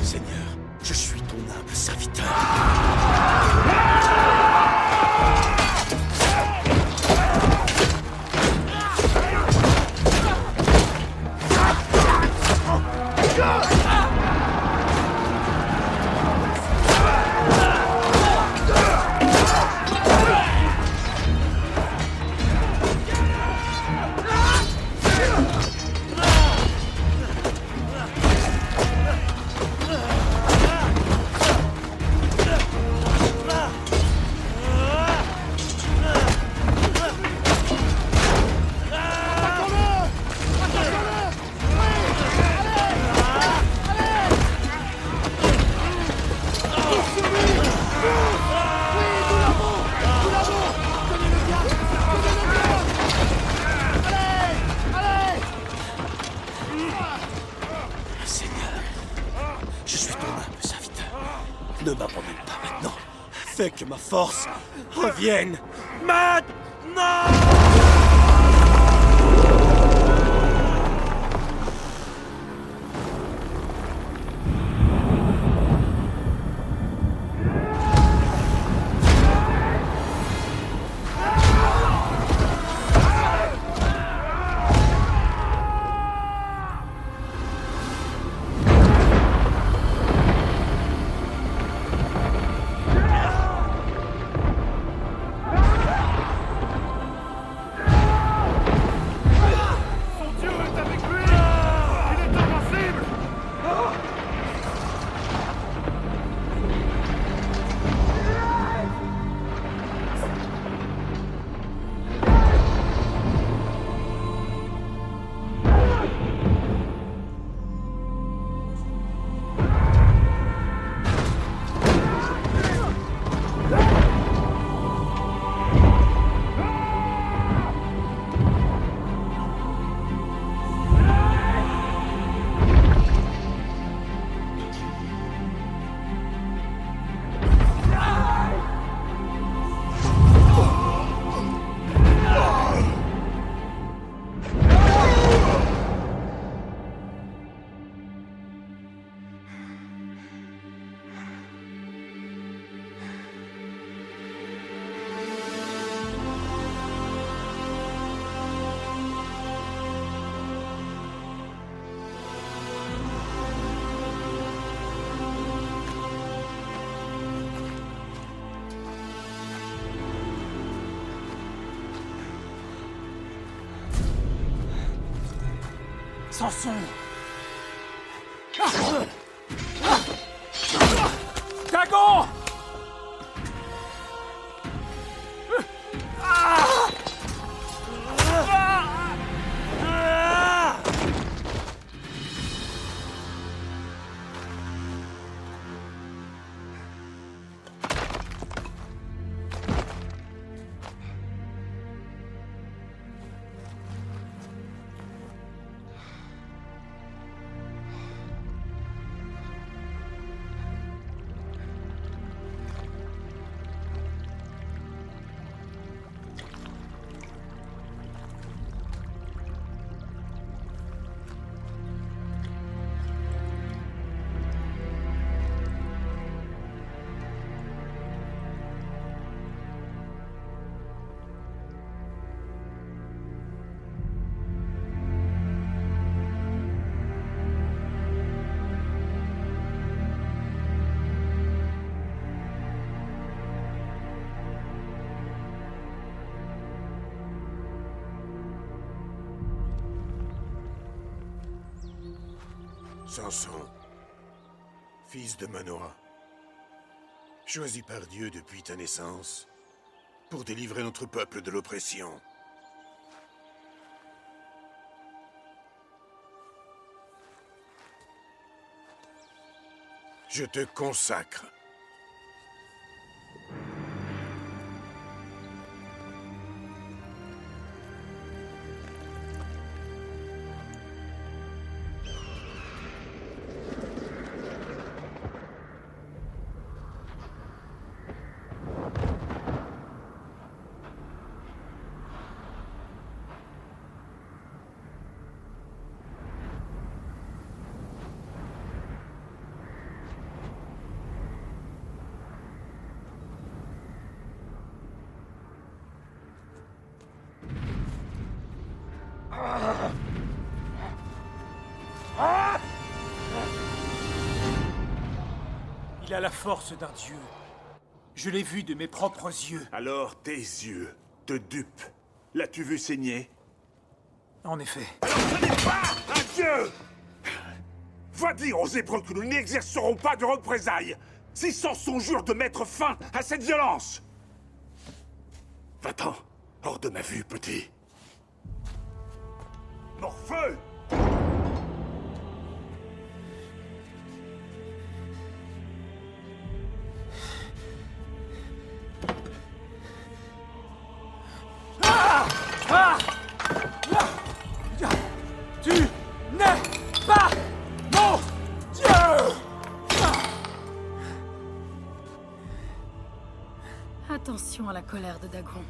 D: Seigneur, je suis ton humble serviteur. Seigneur, je suis ton humble serviteur. Ne m'abandonne pas maintenant. Fais que ma force revienne maintenant!
H: Samson! Dagon!
C: Samson, fils de Manoah, choisi par Dieu depuis ta naissance pour délivrer notre peuple de l'oppression. Je te consacre.
H: Il a la force d'un dieu. Je l'ai vu de mes propres yeux.
O: Alors tes yeux te dupent. L'as-tu vu saigner?
H: En effet.
O: Alors ce n'est pas un dieu! Va dire aux Hébreux que nous n'exercerons pas de représailles si Samson jure de mettre fin à cette violence! Va-t'en, hors de ma vue, petit. Morpheu!
H: Tu n'es pas mon Dieu!
M: Attention à la colère de Dagon.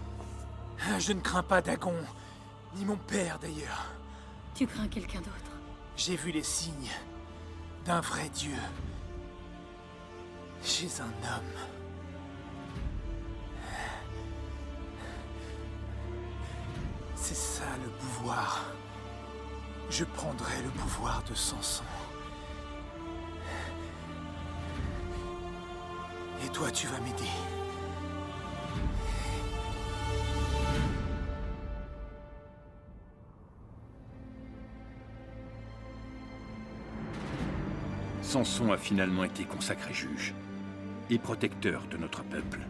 H: Je ne crains pas Dagon, ni mon père d'ailleurs.
M: Tu crains quelqu'un d'autre?
H: J'ai vu les signes d'un vrai Dieu chez un homme. C'est ça le pouvoir. Je prendrai le pouvoir de Samson. Et toi, tu vas m'aider.
A: Samson a finalement été consacré juge et protecteur de notre peuple.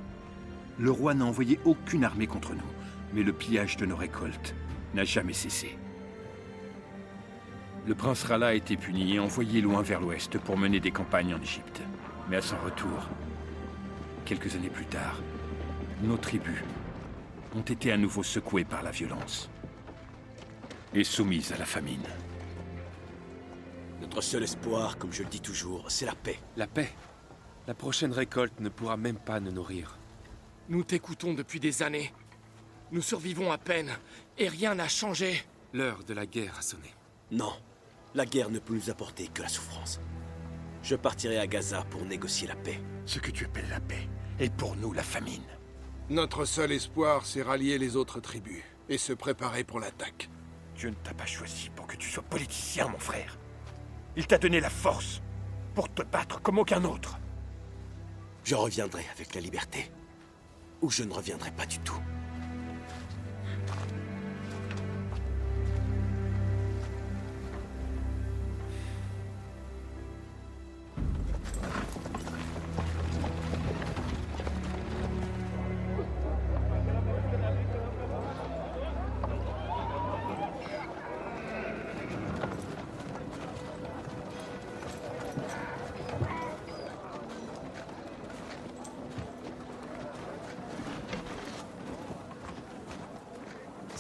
A: Le roi n'a envoyé aucune armée contre nous, mais le pillage de nos récoltes n'a jamais cessé. Le prince Rala a été puni et envoyé loin vers l'ouest pour mener des campagnes en Égypte. Mais à son retour, quelques années plus tard, nos tribus ont été à nouveau secouées par la violence et soumises à la famine.
D: Notre seul espoir, comme je le dis toujours, c'est la paix.
L: La paix? La prochaine récolte ne pourra même pas nous nourrir.
K: Nous t'écoutons depuis des années. Nous survivons à peine, et rien n'a changé.
L: L'heure de la guerre a sonné.
D: Non, la guerre ne peut nous apporter que la souffrance. Je partirai à Gaza pour négocier la paix.
A: Ce que tu appelles la paix est pour nous la famine.
C: Notre seul espoir, c'est rallier les autres tribus et se préparer pour l'attaque.
A: Dieu ne t'a pas choisi pour que tu sois politicien, mon frère. Il t'a donné la force pour te battre comme aucun autre.
D: Je reviendrai avec la liberté, ou je ne reviendrai pas du tout.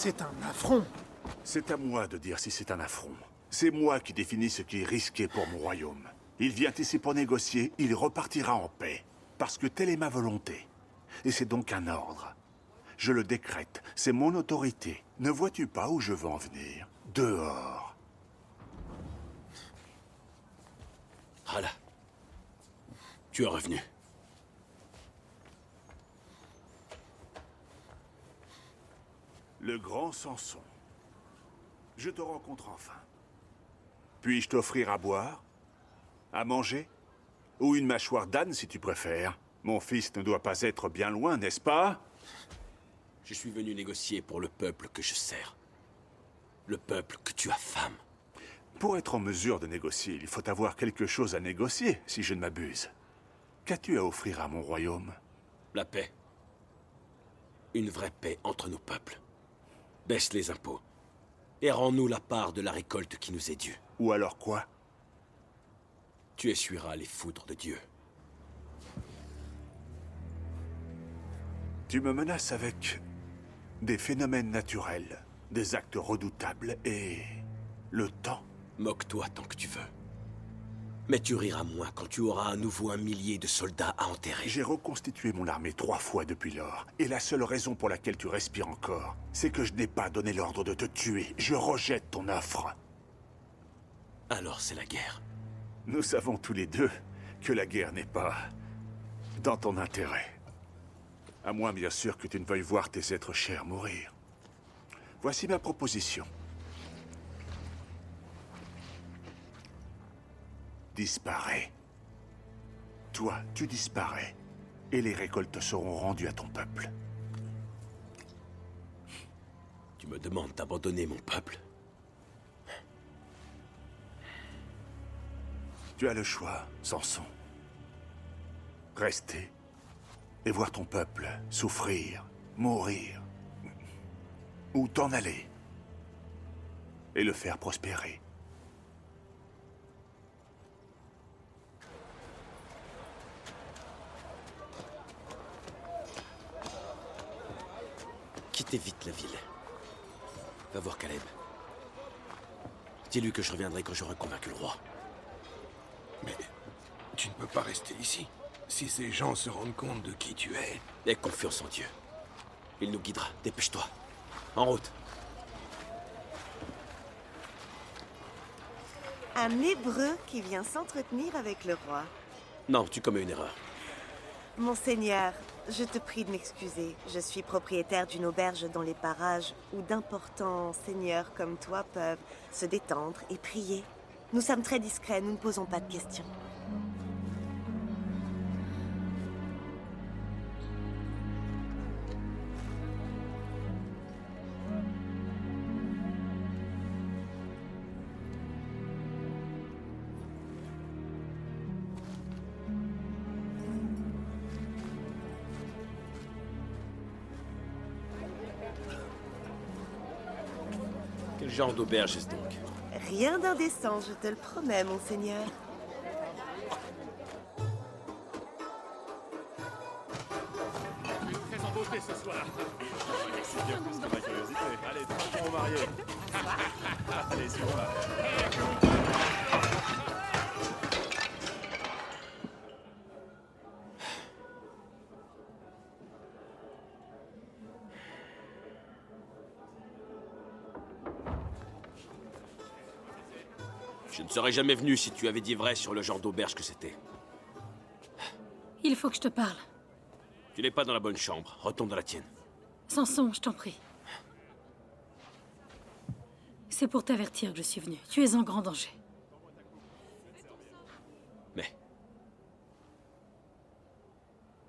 H: C'est un affront.
O: C'est à moi de dire si c'est un affront. C'est moi qui définis ce qui est risqué pour mon royaume. Il vient ici pour négocier, il repartira en paix. Parce que telle est ma volonté. Et c'est donc un ordre. Je le décrète, c'est mon autorité. Ne vois-tu pas où je veux en venir? Dehors.
D: Voilà. Tu es revenu.
O: Le grand Samson. Je te rencontre enfin. Puis-je t'offrir à boire? À manger? Ou une mâchoire d'âne si tu préfères? Mon fils ne doit pas être bien loin, n'est-ce pas?
D: Je suis venu négocier pour le peuple que je sers. Le peuple que tu affames.
O: Pour être en mesure de négocier, il faut avoir quelque chose à négocier, si je ne m'abuse. Qu'as-tu à offrir à mon royaume?
D: La paix. Une vraie paix entre nos peuples. Baisse les impôts. Et rends-nous la part de la récolte qui nous est due.
O: Ou alors quoi?
D: Tu essuieras les foudres de Dieu.
O: Tu me menaces avec des phénomènes naturels, des actes redoutables et le temps.
D: Moque-toi tant que tu veux. Mais tu riras moins quand tu auras à nouveau 1 millier de soldats à enterrer.
O: J'ai reconstitué mon armée 3 fois depuis lors. Et la seule raison pour laquelle tu respires encore, c'est que je n'ai pas donné l'ordre de te tuer. Je rejette ton offre.
D: Alors c'est la guerre.
O: Nous savons tous les deux que la guerre n'est pas dans ton intérêt. À moins, bien sûr, que tu ne veuilles voir tes êtres chers mourir. Voici ma proposition. Disparais. Toi, tu disparais. Et les récoltes seront rendues à ton peuple.
D: Tu me demandes d'abandonner mon peuple?
O: Tu as le choix, Samson. Rester et voir ton peuple souffrir, mourir. Ou t'en aller et le faire prospérer.
D: Quittez vite la ville. Va voir Caleb. Dis-lui que je reviendrai quand j'aurai convaincu le roi.
J: Mais tu ne peux pas rester ici. Si ces gens se rendent compte de qui tu es...
D: Aie confiance en Dieu. Il nous guidera. Dépêche-toi. En route.
P: Un Hébreu qui vient s'entretenir avec le roi.
D: Non, tu commets une erreur.
P: Monseigneur, je te prie de m'excuser. Je suis propriétaire d'une auberge dans les parages où d'importants seigneurs comme toi peuvent se détendre et prier. Nous sommes très discrets, nous ne posons pas de questions.
D: Quel genre d'auberge est-ce donc?
P: Rien d'indécent, je te le promets, monseigneur.
C: Très en beauté ce soir.
E: C'est bien plus que ma curiosité. Allez, 3 points au marié. Allez, super.
D: Je ne serais jamais venu si tu avais dit vrai sur le genre d'auberge que c'était.
M: Il faut que je te parle.
D: Tu n'es pas dans la bonne chambre. Retourne dans la tienne.
M: Samson, je t'en prie. C'est pour t'avertir que je suis venu. Tu es en grand danger.
D: Mais...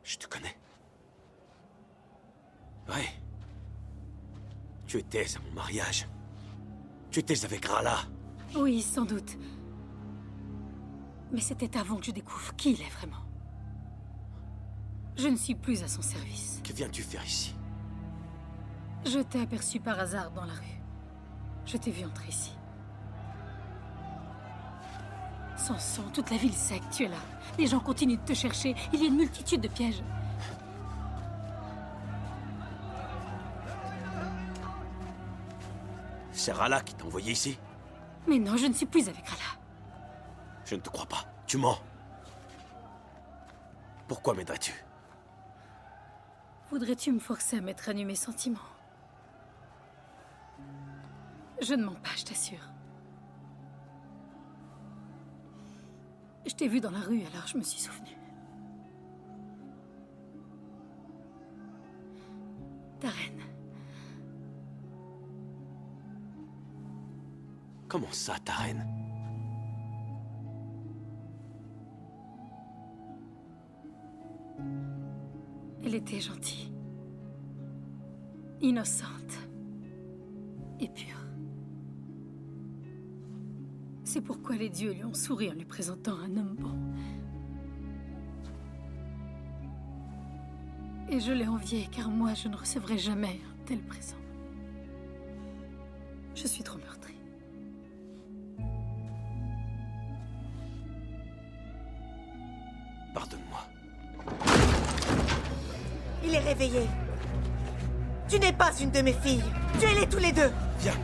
D: je te connais. Oui. Tu étais à mon mariage. Tu étais avec Rala.
M: Oui, sans doute. Mais c'était avant que je découvre qui il est vraiment. Je ne suis plus à son service.
D: Que viens-tu faire ici?
M: Je t'ai aperçu par hasard dans la rue. Je t'ai vu entrer ici. Samson, toute la ville sait que tu es là. Les gens continuent de te chercher. Il y a une multitude de pièges.
D: C'est Rala qui t'a envoyé ici?
M: Mais non, je ne suis plus avec Rala.
D: Je ne te crois pas. Tu mens. Pourquoi m'aiderais-tu?
M: Voudrais-tu me forcer à mettre à nu mes sentiments? Je ne mens pas, je t'assure. Je t'ai vu dans la rue, alors je me suis souvenu. Ta reine.
D: Comment ça, ta reine?
M: Elle était gentille, innocente et pure. C'est pourquoi les dieux lui ont souri en lui présentant un homme bon. Et je l'ai enviée, car moi, je ne recevrai jamais un tel présent. Je suis trop meurtrie.
D: Pardonne-moi.
P: Il est réveillé. Tu n'es pas une de mes filles. Tuez-les tous les deux.
D: Viens.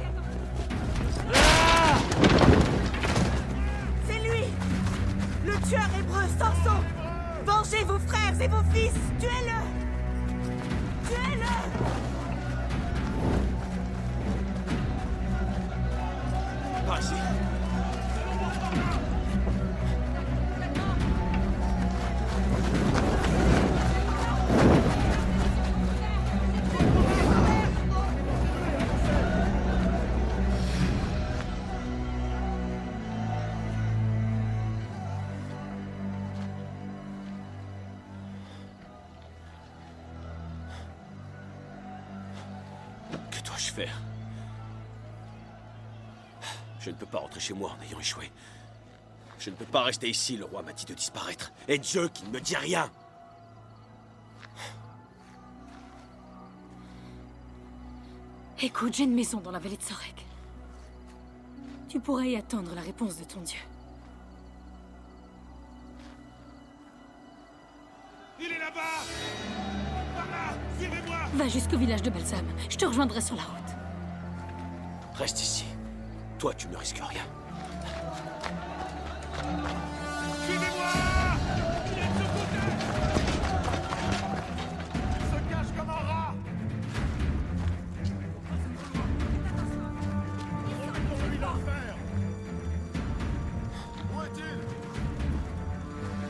P: C'est lui. Le tueur hébreu, Samson. Vengez vos frères et vos fils. Tuez-le. Tuez-le.
D: Par ici. Que dois-je faire? Je ne peux pas rentrer chez moi en ayant échoué. Je ne peux pas rester ici, le roi m'a dit de disparaître. Et Dieu qui ne me dit rien.
M: Écoute, j'ai une maison dans la vallée de Sorek. Tu pourras y attendre la réponse de ton Dieu.
C: Il est là-bas! Par là! Suivez-moi!
M: Va jusqu'au village de Balsam. Je te rejoindrai sur la route.
D: Reste ici. Toi, tu ne risques rien.
C: Suivez-moi! Il est de ce côté! Il se cache comme un rat! Retournez-lui l'enfer! Où est-il?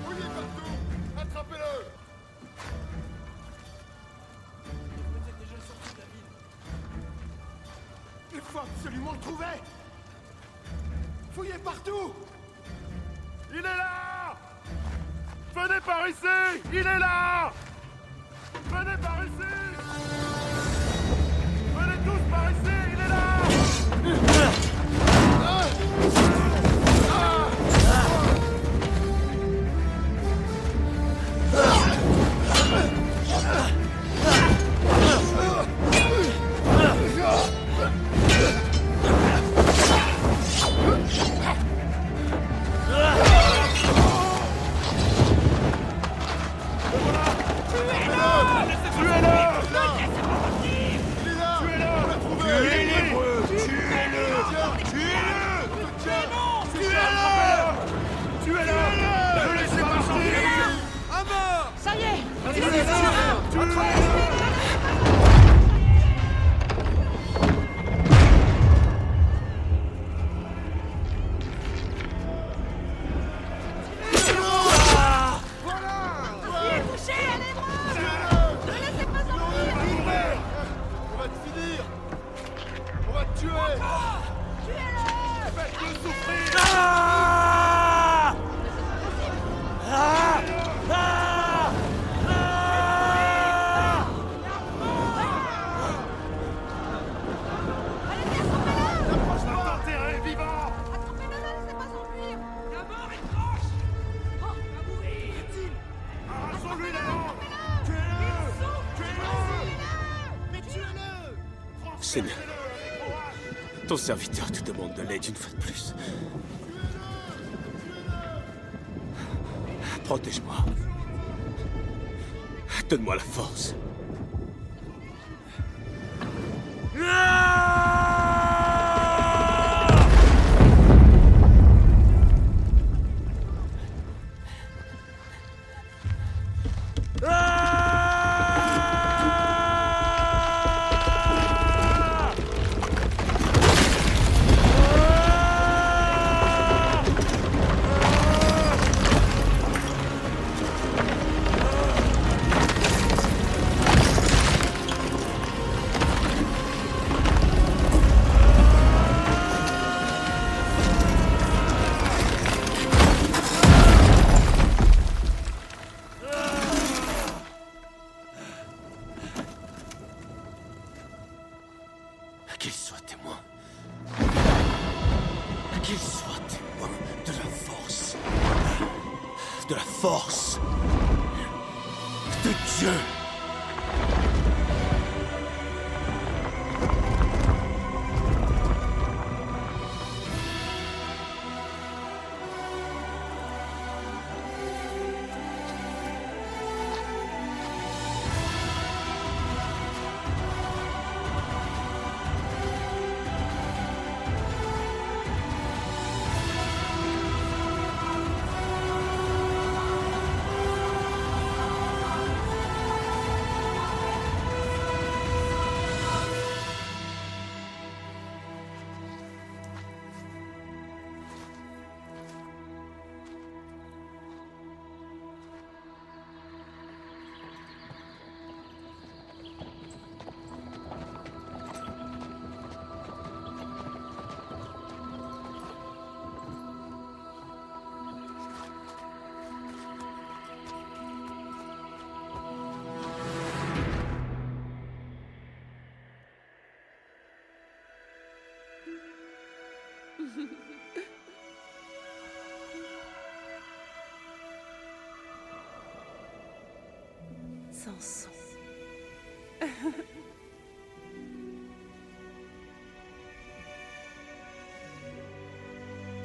C: Fouillez partout! Attrapez-le!
B: Il faut absolument le trouver! Fouillez partout!
C: Il est là! Venez par ici! Il est là! Venez par ici! Venez tous par ici! Il est là!
Q: Ça y est!
C: On va te finir! On va te tuer! Faites-le souffrir! Enterrez vivant! Arrachons-lui la langue!
D: Seigneur, ton serviteur te demande de l'aide une fois de plus. Protège-moi. Donne-moi la force. Ah! de la force de Dieu.
P: Samson.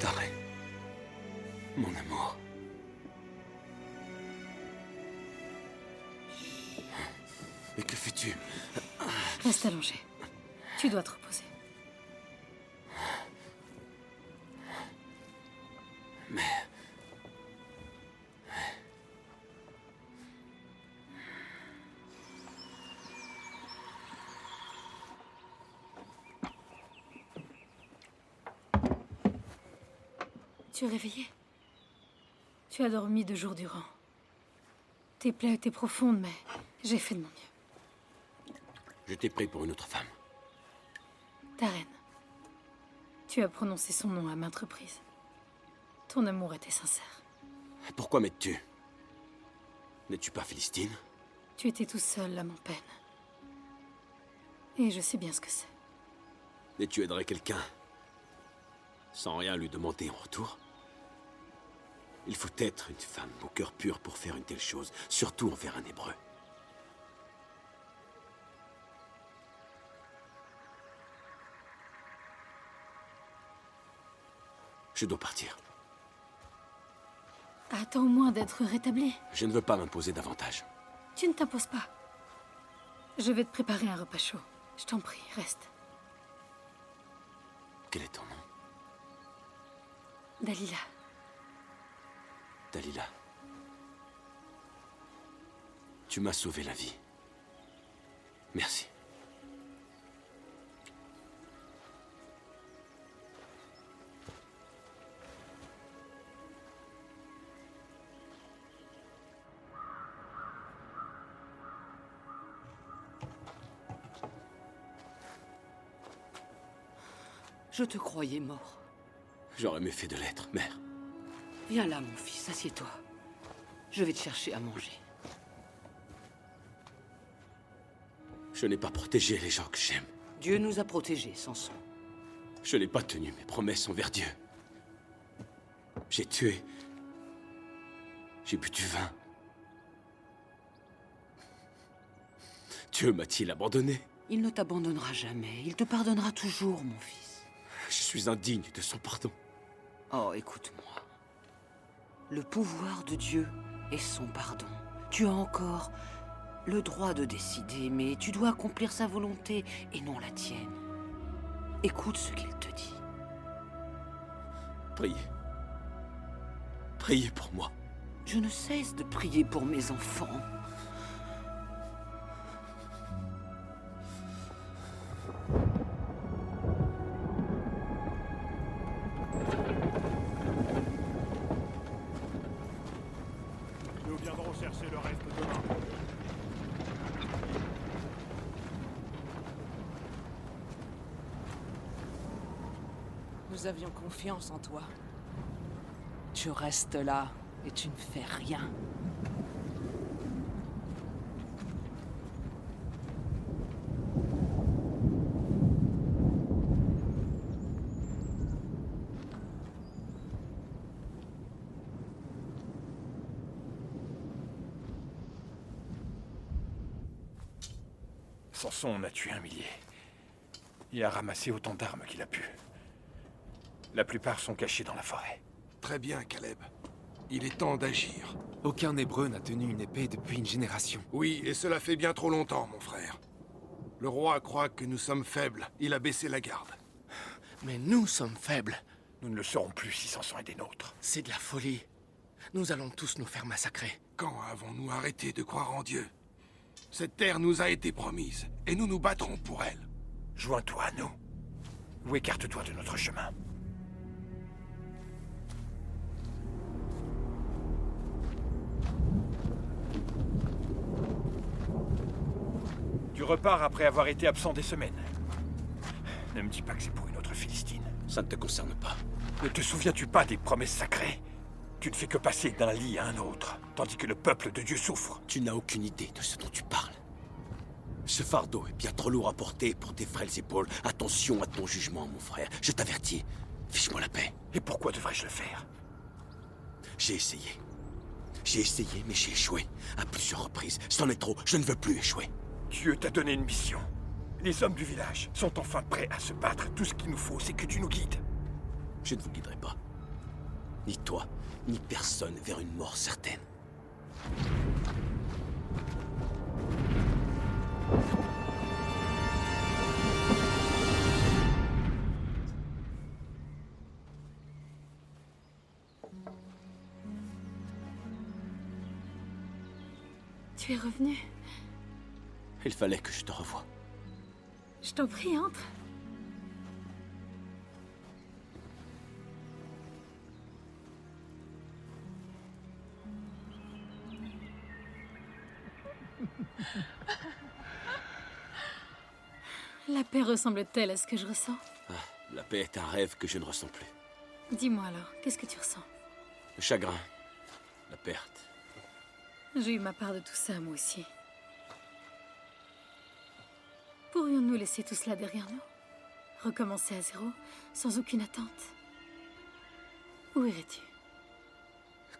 D: Darren, mon amour. Mais que fais-tu?
M: Reste allongé. Tu dois te reposer.
D: Mais...
M: Tu es réveillé? Tu as dormi 2 jours durant. Tes plaies étaient profondes, mais j'ai fait de mon mieux.
D: Je t'ai pris pour une autre femme.
M: Darren, tu as prononcé son nom à maintes reprises. Ton amour était sincère.
D: Pourquoi m'aides-tu? N'es-tu pas Philistine?
M: Tu étais tout seul à mon peine. Et je sais bien ce que c'est.
D: Et tu aiderais quelqu'un sans rien lui demander en retour? Il faut être une femme au cœur pur pour faire une telle chose, surtout envers un Hébreu. Je dois partir.
M: Attends au moins d'être rétabli.
D: Je ne veux pas m'imposer davantage.
M: Tu ne t'imposes pas. Je vais te préparer un repas chaud. Je t'en prie, reste.
D: Quel est ton nom?
M: Dalila.
D: Dalila. Tu m'as sauvé la vie. Merci.
G: Je te croyais mort.
D: J'aurais mieux fait de l'être, mère.
G: Viens là, mon fils, assieds-toi. Je vais te chercher à manger.
D: Je n'ai pas protégé les gens que j'aime.
G: Dieu nous a protégés, Samson.
D: Je n'ai pas tenu mes promesses envers Dieu. J'ai tué. J'ai bu du vin. Dieu m'a-t-il abandonné?
G: Il ne t'abandonnera jamais. Il te pardonnera toujours, mon fils.
D: Je suis indigne de son pardon.
G: Oh, écoute-moi. Le pouvoir de Dieu est son pardon. Tu as encore le droit de décider, mais tu dois accomplir sa volonté et non la tienne. Écoute ce qu'il te dit.
D: Priez. Priez pour moi.
G: Je ne cesse de prier pour mes enfants.
C: Nous viendrons chercher le reste demain.
Q: Nous avions confiance en toi. Tu restes là et tu ne fais rien.
A: Samson en a tué 1 millier. Et a ramassé autant d'armes qu'il a pu. La plupart sont cachées dans la forêt.
J: Très bien, Caleb. Il est temps d'agir.
L: Aucun Hébreu n'a tenu une épée depuis une génération.
J: Oui, et cela fait bien trop longtemps, mon frère. Le roi croit que nous sommes faibles. Il a baissé la garde.
K: Mais nous sommes faibles.
A: Nous ne le serons plus si Samson est des nôtres.
K: C'est de la folie. Nous allons tous nous faire massacrer.
J: Quand avons-nous arrêté de croire en Dieu? Cette terre nous a été promise, et nous nous battrons pour elle.
A: Joins-toi à nous. Ou écarte-toi de notre chemin. Tu repars après avoir été absent des semaines. Ne me dis pas que c'est pour une autre Philistine.
D: Ça ne te concerne pas.
A: Ne te souviens-tu pas des promesses sacrées? Tu ne fais que passer d'un lit à un autre, tandis que le peuple de Dieu souffre.
D: Tu n'as aucune idée de ce dont tu parles. Ce fardeau est bien trop lourd à porter pour tes frêles épaules. Attention à ton jugement, mon frère. Je t'avertis. Fiche-moi la paix.
A: Et pourquoi devrais-je le faire?
D: J'ai essayé. J'ai essayé, mais j'ai échoué. À plusieurs reprises. C'en est trop. Je ne veux plus échouer.
A: Dieu t'a donné une mission. Les hommes du village sont enfin prêts à se battre. Tout ce qu'il nous faut, c'est que tu nous guides.
D: Je ne vous guiderai pas. Ni toi, ni personne vers une mort certaine.
M: Tu es revenu.
D: Il fallait que je te revoie.
M: Je t'en prie, entre. La paix ressemble-t-elle à ce que je ressens?
D: Ah, la paix est un rêve que je ne ressens plus.
M: Dis-moi alors, qu'est-ce que tu ressens?
D: Le chagrin, la perte.
M: J'ai eu ma part de tout ça, moi aussi. Pourrions-nous laisser tout cela derrière nous? Recommencer à zéro, sans aucune attente? Où irais-tu?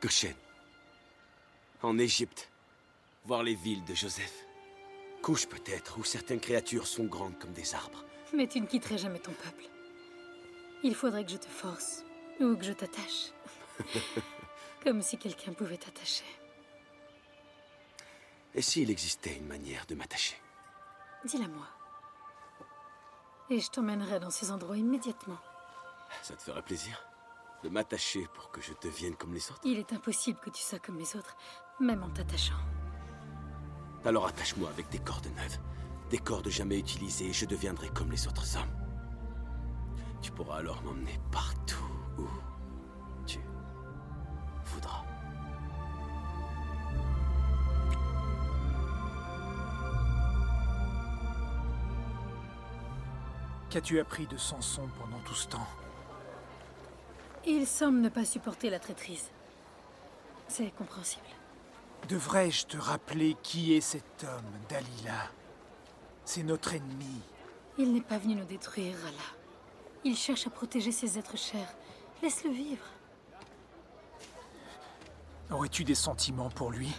D: Goshen. En Égypte. Voir les villes de Joseph. Couche peut-être, où certaines créatures sont grandes comme des arbres.
M: Mais tu ne quitterais jamais ton peuple. Il faudrait que je te force, ou que je t'attache. Comme si quelqu'un pouvait t'attacher.
D: Et s'il existait une manière de m'attacher?
M: Dis-la-moi. Et je t'emmènerai dans ces endroits immédiatement.
D: Ça te ferait plaisir? De m'attacher pour que je devienne comme les autres?
M: Il est impossible que tu sois comme les autres, même en t'attachant.
D: Alors attache-moi avec des cordes neuves. Des cordes jamais utilisées et je deviendrai comme les autres hommes. Tu pourras alors m'emmener partout où tu voudras.
H: Qu'as-tu appris de Samson pendant tout ce temps?
M: Il semble ne pas supporter la traîtrise. C'est compréhensible.
H: Devrais-je te rappeler qui est cet homme, Dalila? C'est notre ennemi.
M: Il n'est pas venu nous détruire, Allah. Il cherche à protéger ses êtres chers. Laisse-le vivre.
H: Aurais-tu des sentiments pour lui?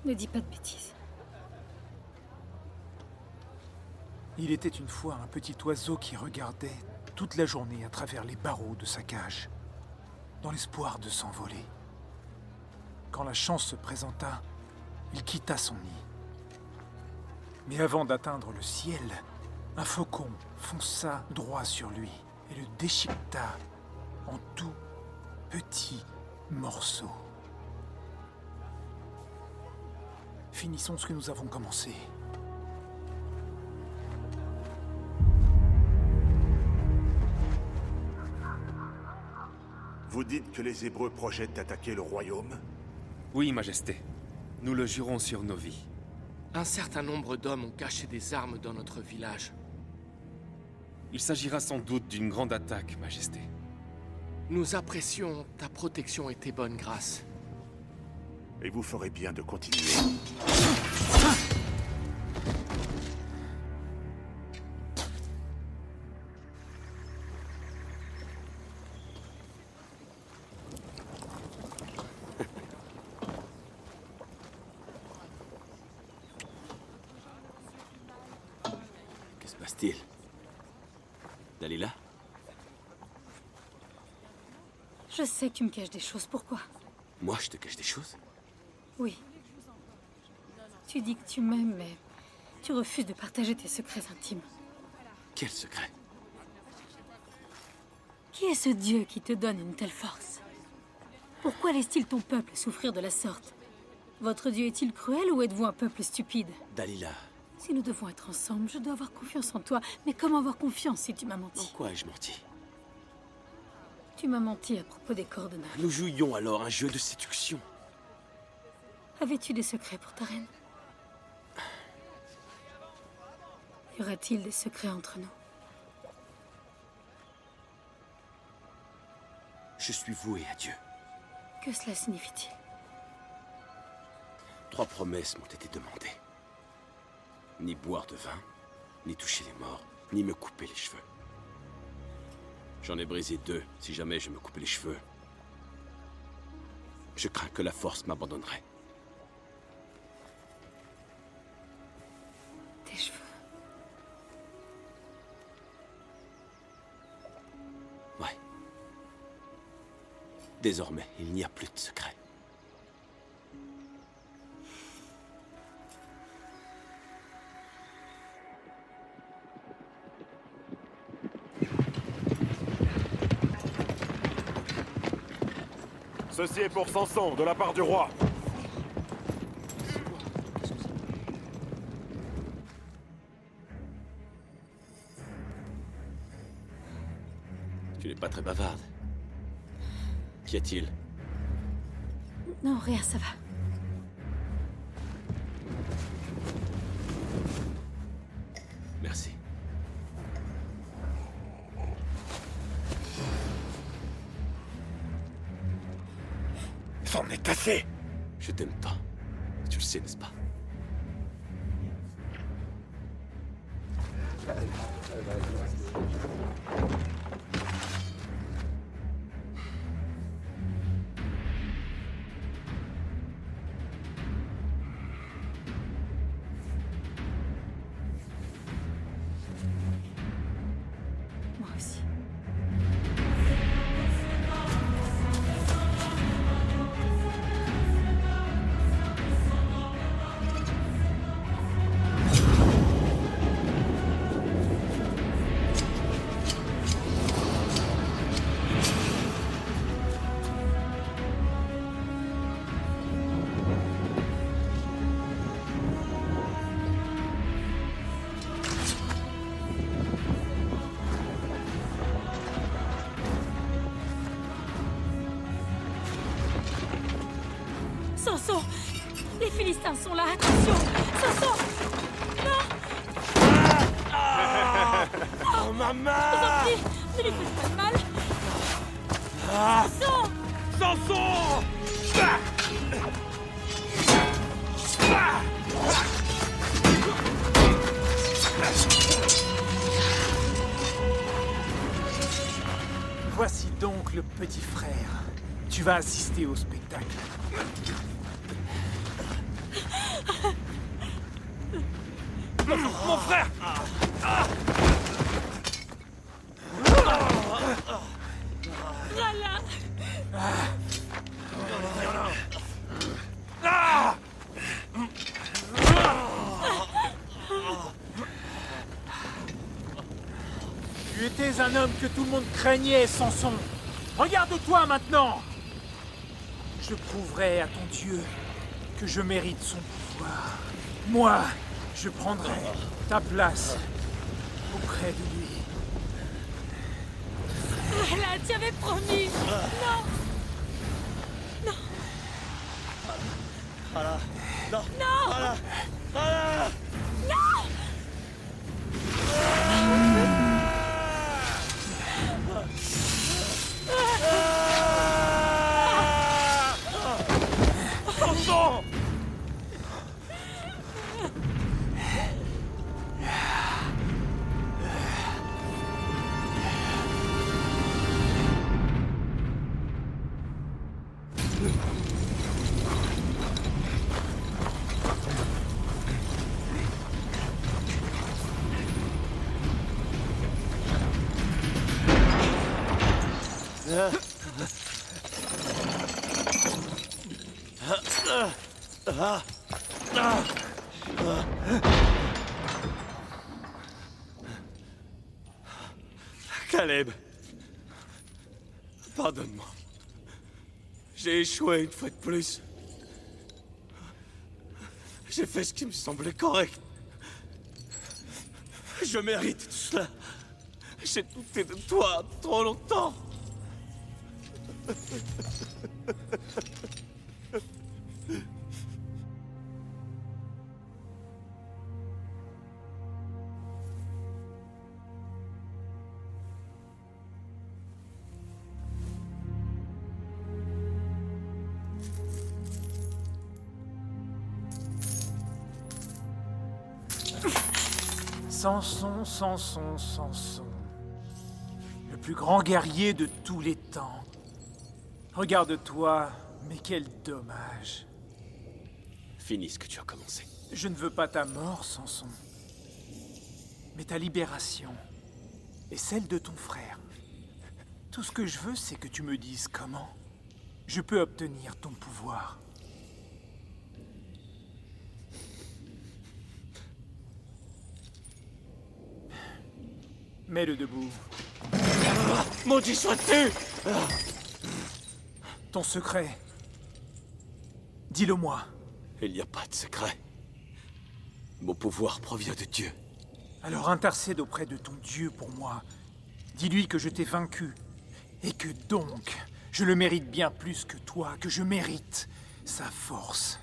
M: Ne dis pas de bêtises.
H: Il était une fois un petit oiseau qui regardait toute la journée à travers les barreaux de sa cage, dans l'espoir de s'envoler. Quand la chance se présenta, il quitta son nid. Mais avant d'atteindre le ciel, un faucon fonça droit sur lui et le déchiqueta en tout petits morceaux. Finissons ce que nous avons commencé.
O: Vous dites que les Hébreux projettent d'attaquer le royaume?
L: Oui, Majesté. Nous le jurons sur nos vies.
K: Un certain nombre d'hommes ont caché des armes dans notre village.
L: Il s'agira sans doute d'une grande attaque, Majesté.
K: Nous apprécions ta protection et tes bonnes grâces.
O: Et vous ferez bien de continuer.
D: passe-t-il? Dalila?
M: Je sais que tu me caches des choses, pourquoi?
D: Moi, je te cache des choses?
M: Oui. Tu dis que tu m'aimes, mais tu refuses de partager tes secrets intimes.
D: Quel secret?
M: Qui est ce Dieu qui te donne une telle force? Pourquoi laisse-t-il ton peuple souffrir de la sorte? Votre Dieu est-il cruel ou êtes-vous un peuple stupide?
D: Dalila.
M: Si nous devons être ensemble, je dois avoir confiance en toi. Mais comment avoir confiance si tu m'as menti?
D: En quoi ai-je menti?
M: Tu m'as menti à propos des coordonnates.
D: Nous jouions alors un jeu de séduction.
M: Avais-tu des secrets pour ta reine? Y aura-t-il des secrets entre nous?
D: Je suis voué à Dieu.
M: Que cela signifie-t-il?
D: 3 promesses m'ont été demandées. Ni boire de vin, ni toucher les morts, ni me couper les cheveux. J'en ai brisé 2 si jamais je me coupais les cheveux. Je crains que la force m'abandonnerait.
M: Tes cheveux.
D: Ouais. Désormais, il n'y a plus de secret.
E: Ceci est pour Samson, de la part du roi.
D: Tu n'es pas très bavarde. Qu'y a-t-il?
M: Non, rien, ça va.
D: Merci.
N: C'en est assez!
D: Je t'aime tant. Tu le sais, n'est-ce pas?
M: Moi aussi. Samson! Les Philistins sont là, attention! Samson! Non!
D: Oh, maman!
M: Je vous en prie, ne lui faites pas de mal! Samson!
D: Samson!
H: Voici donc le petit frère. Tu vas assister au spectacle.
D: Mon frère!
M: Rala!
H: Tu étais un homme que tout le monde craignait, Samson. Regarde-toi maintenant. Je prouverai à ton Dieu que je mérite son pouvoir. Moi, je prendrai ta place auprès de lui.
M: Rala, tu avais promis! Non! Non!
N: Rala! Non!
M: Non!
N: Rala! Rala!
M: Non!
D: Samson! Caleb, pardonne-moi. J'ai échoué une fois de plus. J'ai fait ce qui me semblait correct. Je mérite tout cela. J'ai douté de toi trop longtemps.
H: Samson, Samson, Samson. Le plus grand guerrier de tous les temps. Regarde-toi, mais quel dommage.
D: Finis ce que tu as commencé.
H: Je ne veux pas ta mort, Samson. Mais ta libération. Et celle de ton frère. Tout ce que je veux, c'est que tu me dises comment je peux obtenir ton pouvoir. Mets-le debout.
D: Maudit sois-tu!
H: Ton secret. Dis-le-moi.
D: Il n'y a pas de secret. Mon pouvoir provient de Dieu.
H: Alors intercède auprès de ton Dieu pour moi. Dis-lui que je t'ai vaincu. Et que donc, je le mérite bien plus que toi, que je mérite sa force.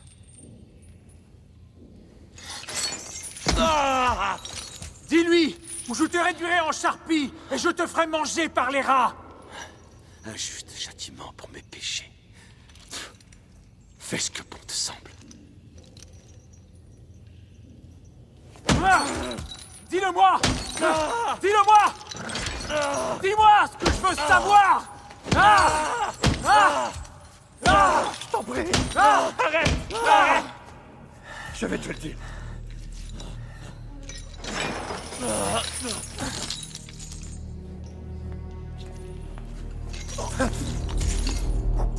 H: Ah! Dis-lui, ou je te réduirai en charpie, et je te ferai manger par les rats.
D: Un juste châtiment pour mes péchés. Fais ce que bon te semble.
H: Ah! Dis-le-moi! Ah! Dis-le-moi! Dis-moi ce que je veux savoir! Ah! Ah! Ah!
N: Je t'en prie!
H: Ah!
N: Arrête!
H: Ah!
N: Arrête! Je vais te le dire.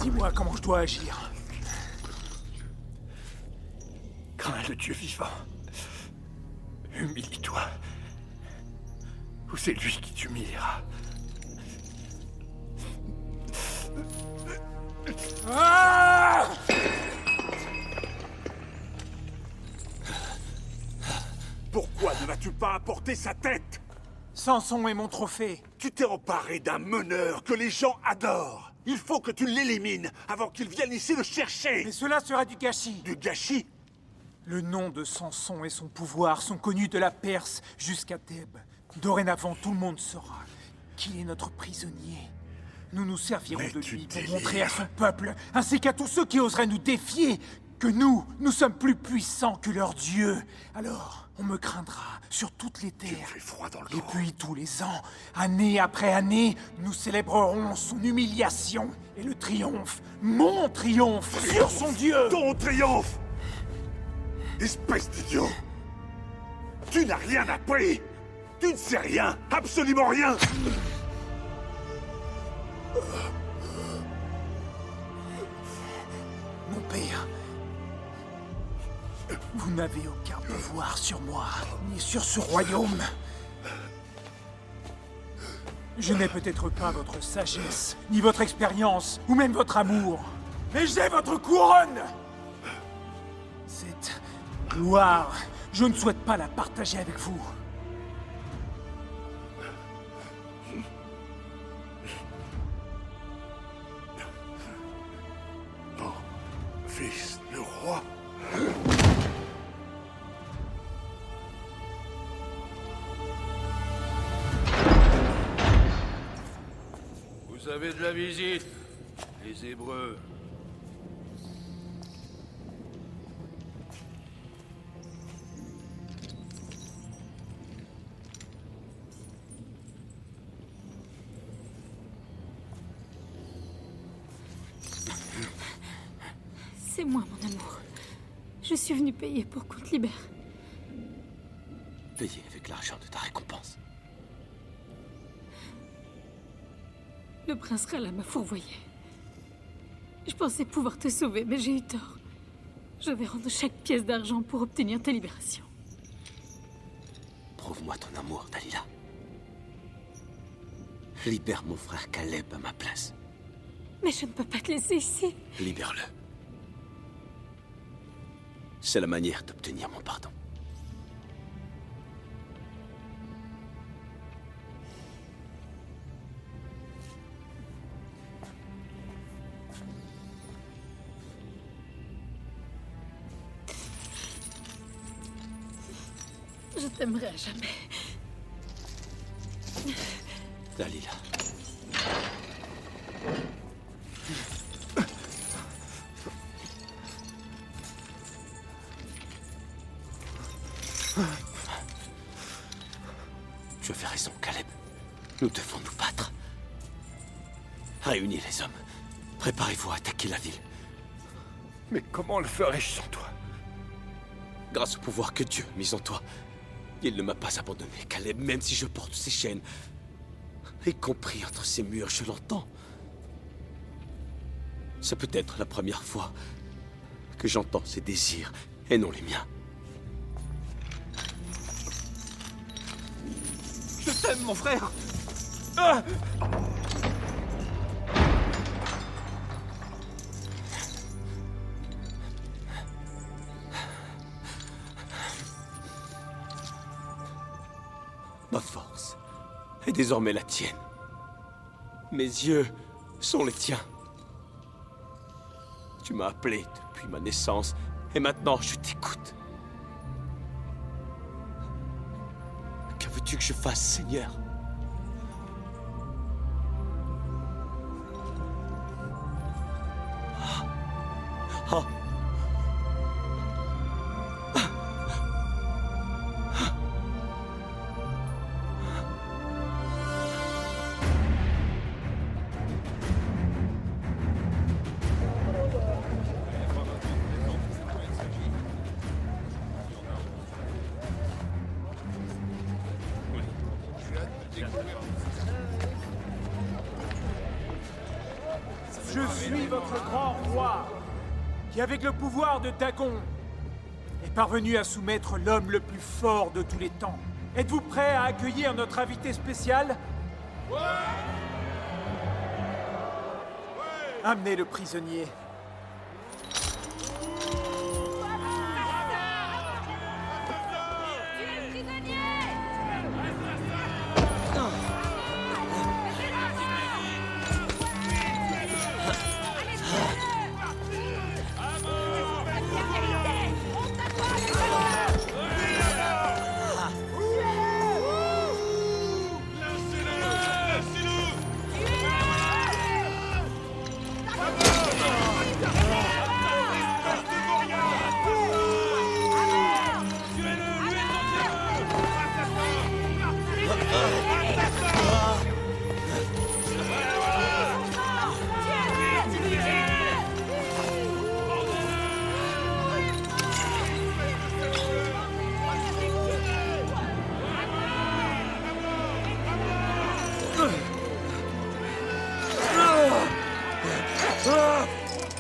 H: Dis-moi comment je dois agir.
N: Crains le Dieu vivant. Humilie-toi. Ou c'est lui qui t'humiliera.
H: Ah!
O: Pourquoi ne vas-tu pas apporter sa tête?
H: Samson est mon trophée.
O: Tu t'es emparé d'un meneur que les gens adorent. Il faut que tu l'élimines avant qu'il vienne ici le chercher.
H: Mais cela sera du gâchis.
O: Du gâchis?
H: Le nom de Samson et son pouvoir sont connus de la Perse jusqu'à Thèbes. Dorénavant, tout le monde saura qu'il est notre prisonnier. Nous nous servirons de lui pour montrer à son peuple, ainsi qu'à tous ceux qui oseraient nous défier, que nous sommes plus puissants que leur Dieu. Alors, on me craindra sur toutes les terres. Et puis, tous les ans, année après année, nous célébrerons son humiliation et le triomphe, mon triomphe, sur son Dieu.
O: Ton triomphe! Espèce d'idiot! Tu n'as rien appris! Tu ne sais rien! Absolument rien!
H: Mon père, vous n'avez aucun pouvoir sur moi, ni sur ce royaume. Je n'ai peut-être pas votre sagesse, ni votre expérience, ou même votre amour. Mais j'ai votre couronne! Cette gloire, je ne souhaite pas la partager avec vous.
O: Mon fils, le roi.
F: Vous avez de la visite, les Hébreux.
M: C'est moi, mon amour. Je suis venue payer pour qu'on te libère.
D: Payer avec l'argent de ta récompense.
M: Le prince Rala m'a fourvoyé. Je pensais pouvoir te sauver, mais j'ai eu tort. Je vais rendre chaque pièce d'argent pour obtenir ta libération.
D: Prouve-moi ton amour, Dalila. Libère mon frère Caleb à ma place.
M: Mais je ne peux pas te laisser ici.
D: Libère-le. C'est la manière d'obtenir mon pardon.
M: Je t'aimerai à jamais.
D: Dalila. Tu avais raison, Caleb. Nous devons nous battre. Réunis les hommes. Préparez-vous à attaquer la ville.
F: Mais comment le ferais-je sans toi?
D: Grâce au pouvoir que Dieu a mis en toi, il ne m'a pas abandonné, Caleb, même si je porte ses chaînes. Y compris entre ces murs, je l'entends. C'est peut-être la première fois que j'entends ses désirs et non les miens.
K: Je t'aime, mon frère. Ah!
D: Ma force est désormais la tienne. Mes yeux sont les tiens. Tu m'as appelé depuis ma naissance, et maintenant je t'écoute. Que veux-tu que je fasse, Seigneur? Ah.
H: Je suis votre grand roi, qui avec le pouvoir de Dagon est parvenu à soumettre l'homme le plus fort de tous les temps. Êtes-vous prêt à accueillir notre invité spécial? Ouais! Amenez le prisonnier.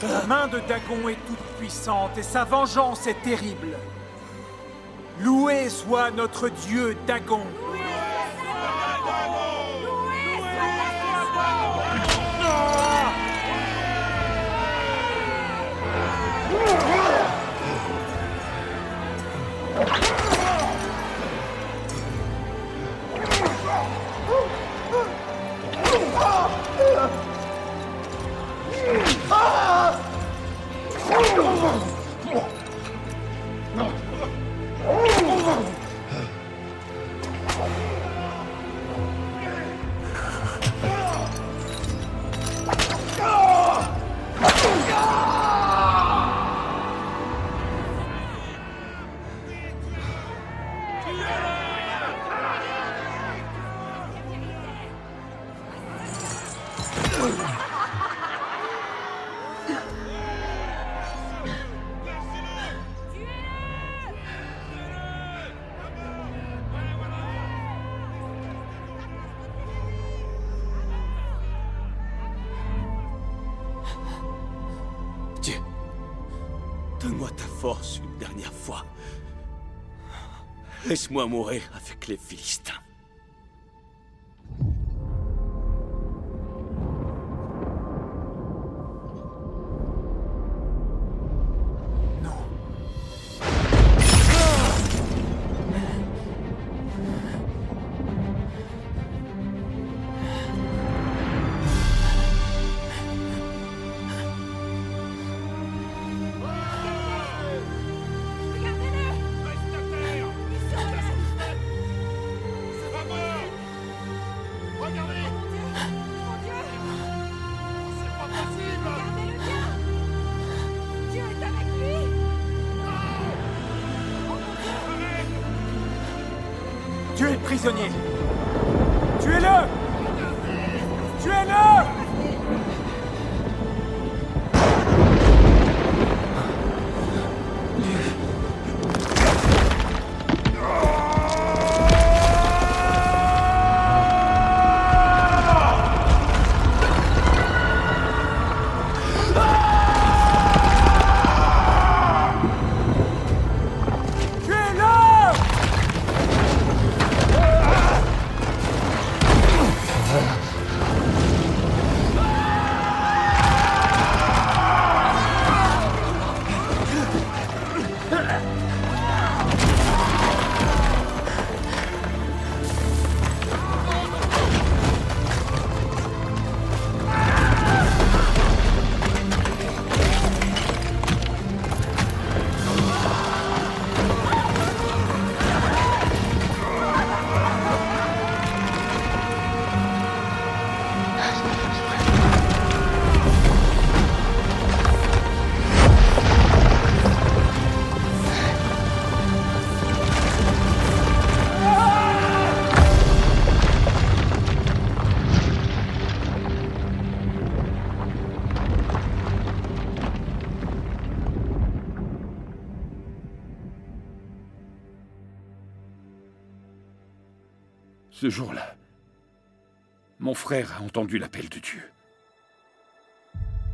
H: La main de Dagon est toute puissante et sa vengeance est terrible. Loué soit notre dieu Dagon.
D: Dieu, donne-moi ta force une dernière fois. Laisse-moi mourir avec les Philistins.
H: Tuez le prisonnier! Tuez-le! Tuez-le!
A: Ce jour-là, mon frère a entendu l'appel de Dieu.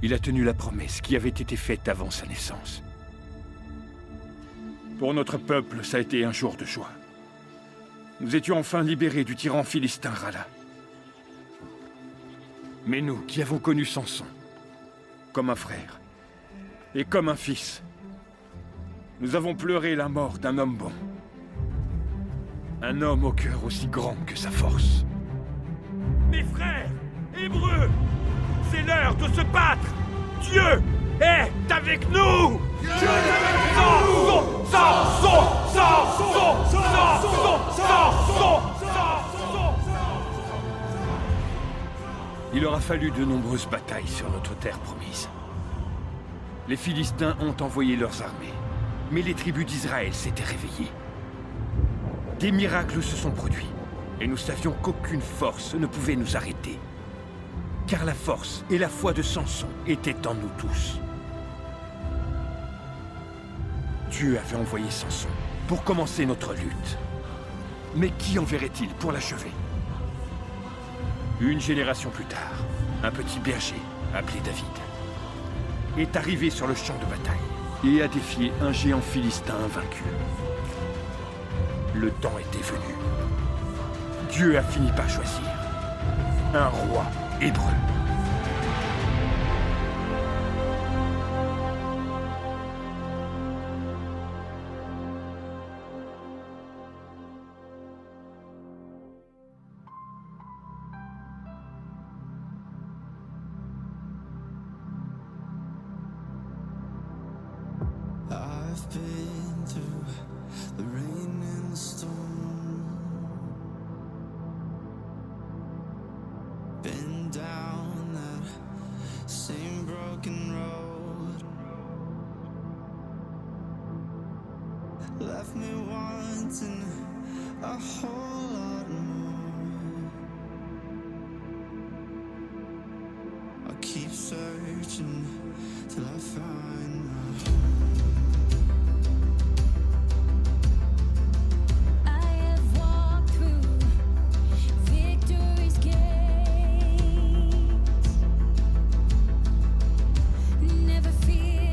A: Il a tenu la promesse qui avait été faite avant sa naissance. Pour notre peuple, ça a été un jour de joie. Nous étions enfin libérés du tyran philistin Rala. Mais nous, qui avons connu Samson, comme un frère et comme un fils, nous avons pleuré la mort d'un homme bon. Un homme au cœur aussi grand que sa force.
R: Mes frères, Hébreux, c'est l'heure de se battre. Dieu est avec nous. Dieu est avec nous.
A: Il aura fallu de nombreuses batailles sur notre terre promise. Les Philistins ont envoyé leurs armées, mais les tribus d'Israël s'étaient réveillées. Des miracles se sont produits, et nous savions qu'aucune force ne pouvait nous arrêter. Car la force et la foi de Samson étaient en nous tous. Dieu avait envoyé Samson pour commencer notre lutte. Mais qui enverrait-il pour l'achever? Une génération plus tard, un petit berger, appelé David, est arrivé sur le champ de bataille et a défié un géant philistin invaincu. Le temps était venu. Dieu a fini par choisir un roi hébreu.
S: I've been through the rain and the storm, been down that same broken road, left me wanting a whole lot more. I'll keep searching till I find my home.
T: Never fear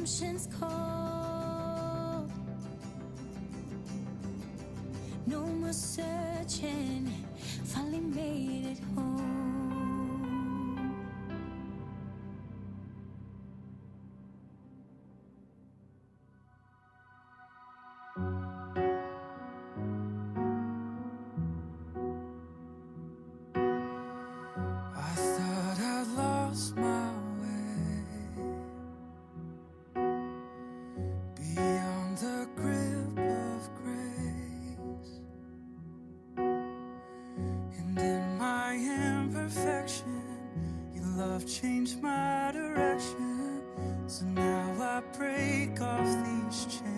M: redemption's call. No more searching, finally made it home.
S: I thought I'd lost my way, beyond the grip of grace, and in my imperfection, your love changed my direction. So now I break off these chains.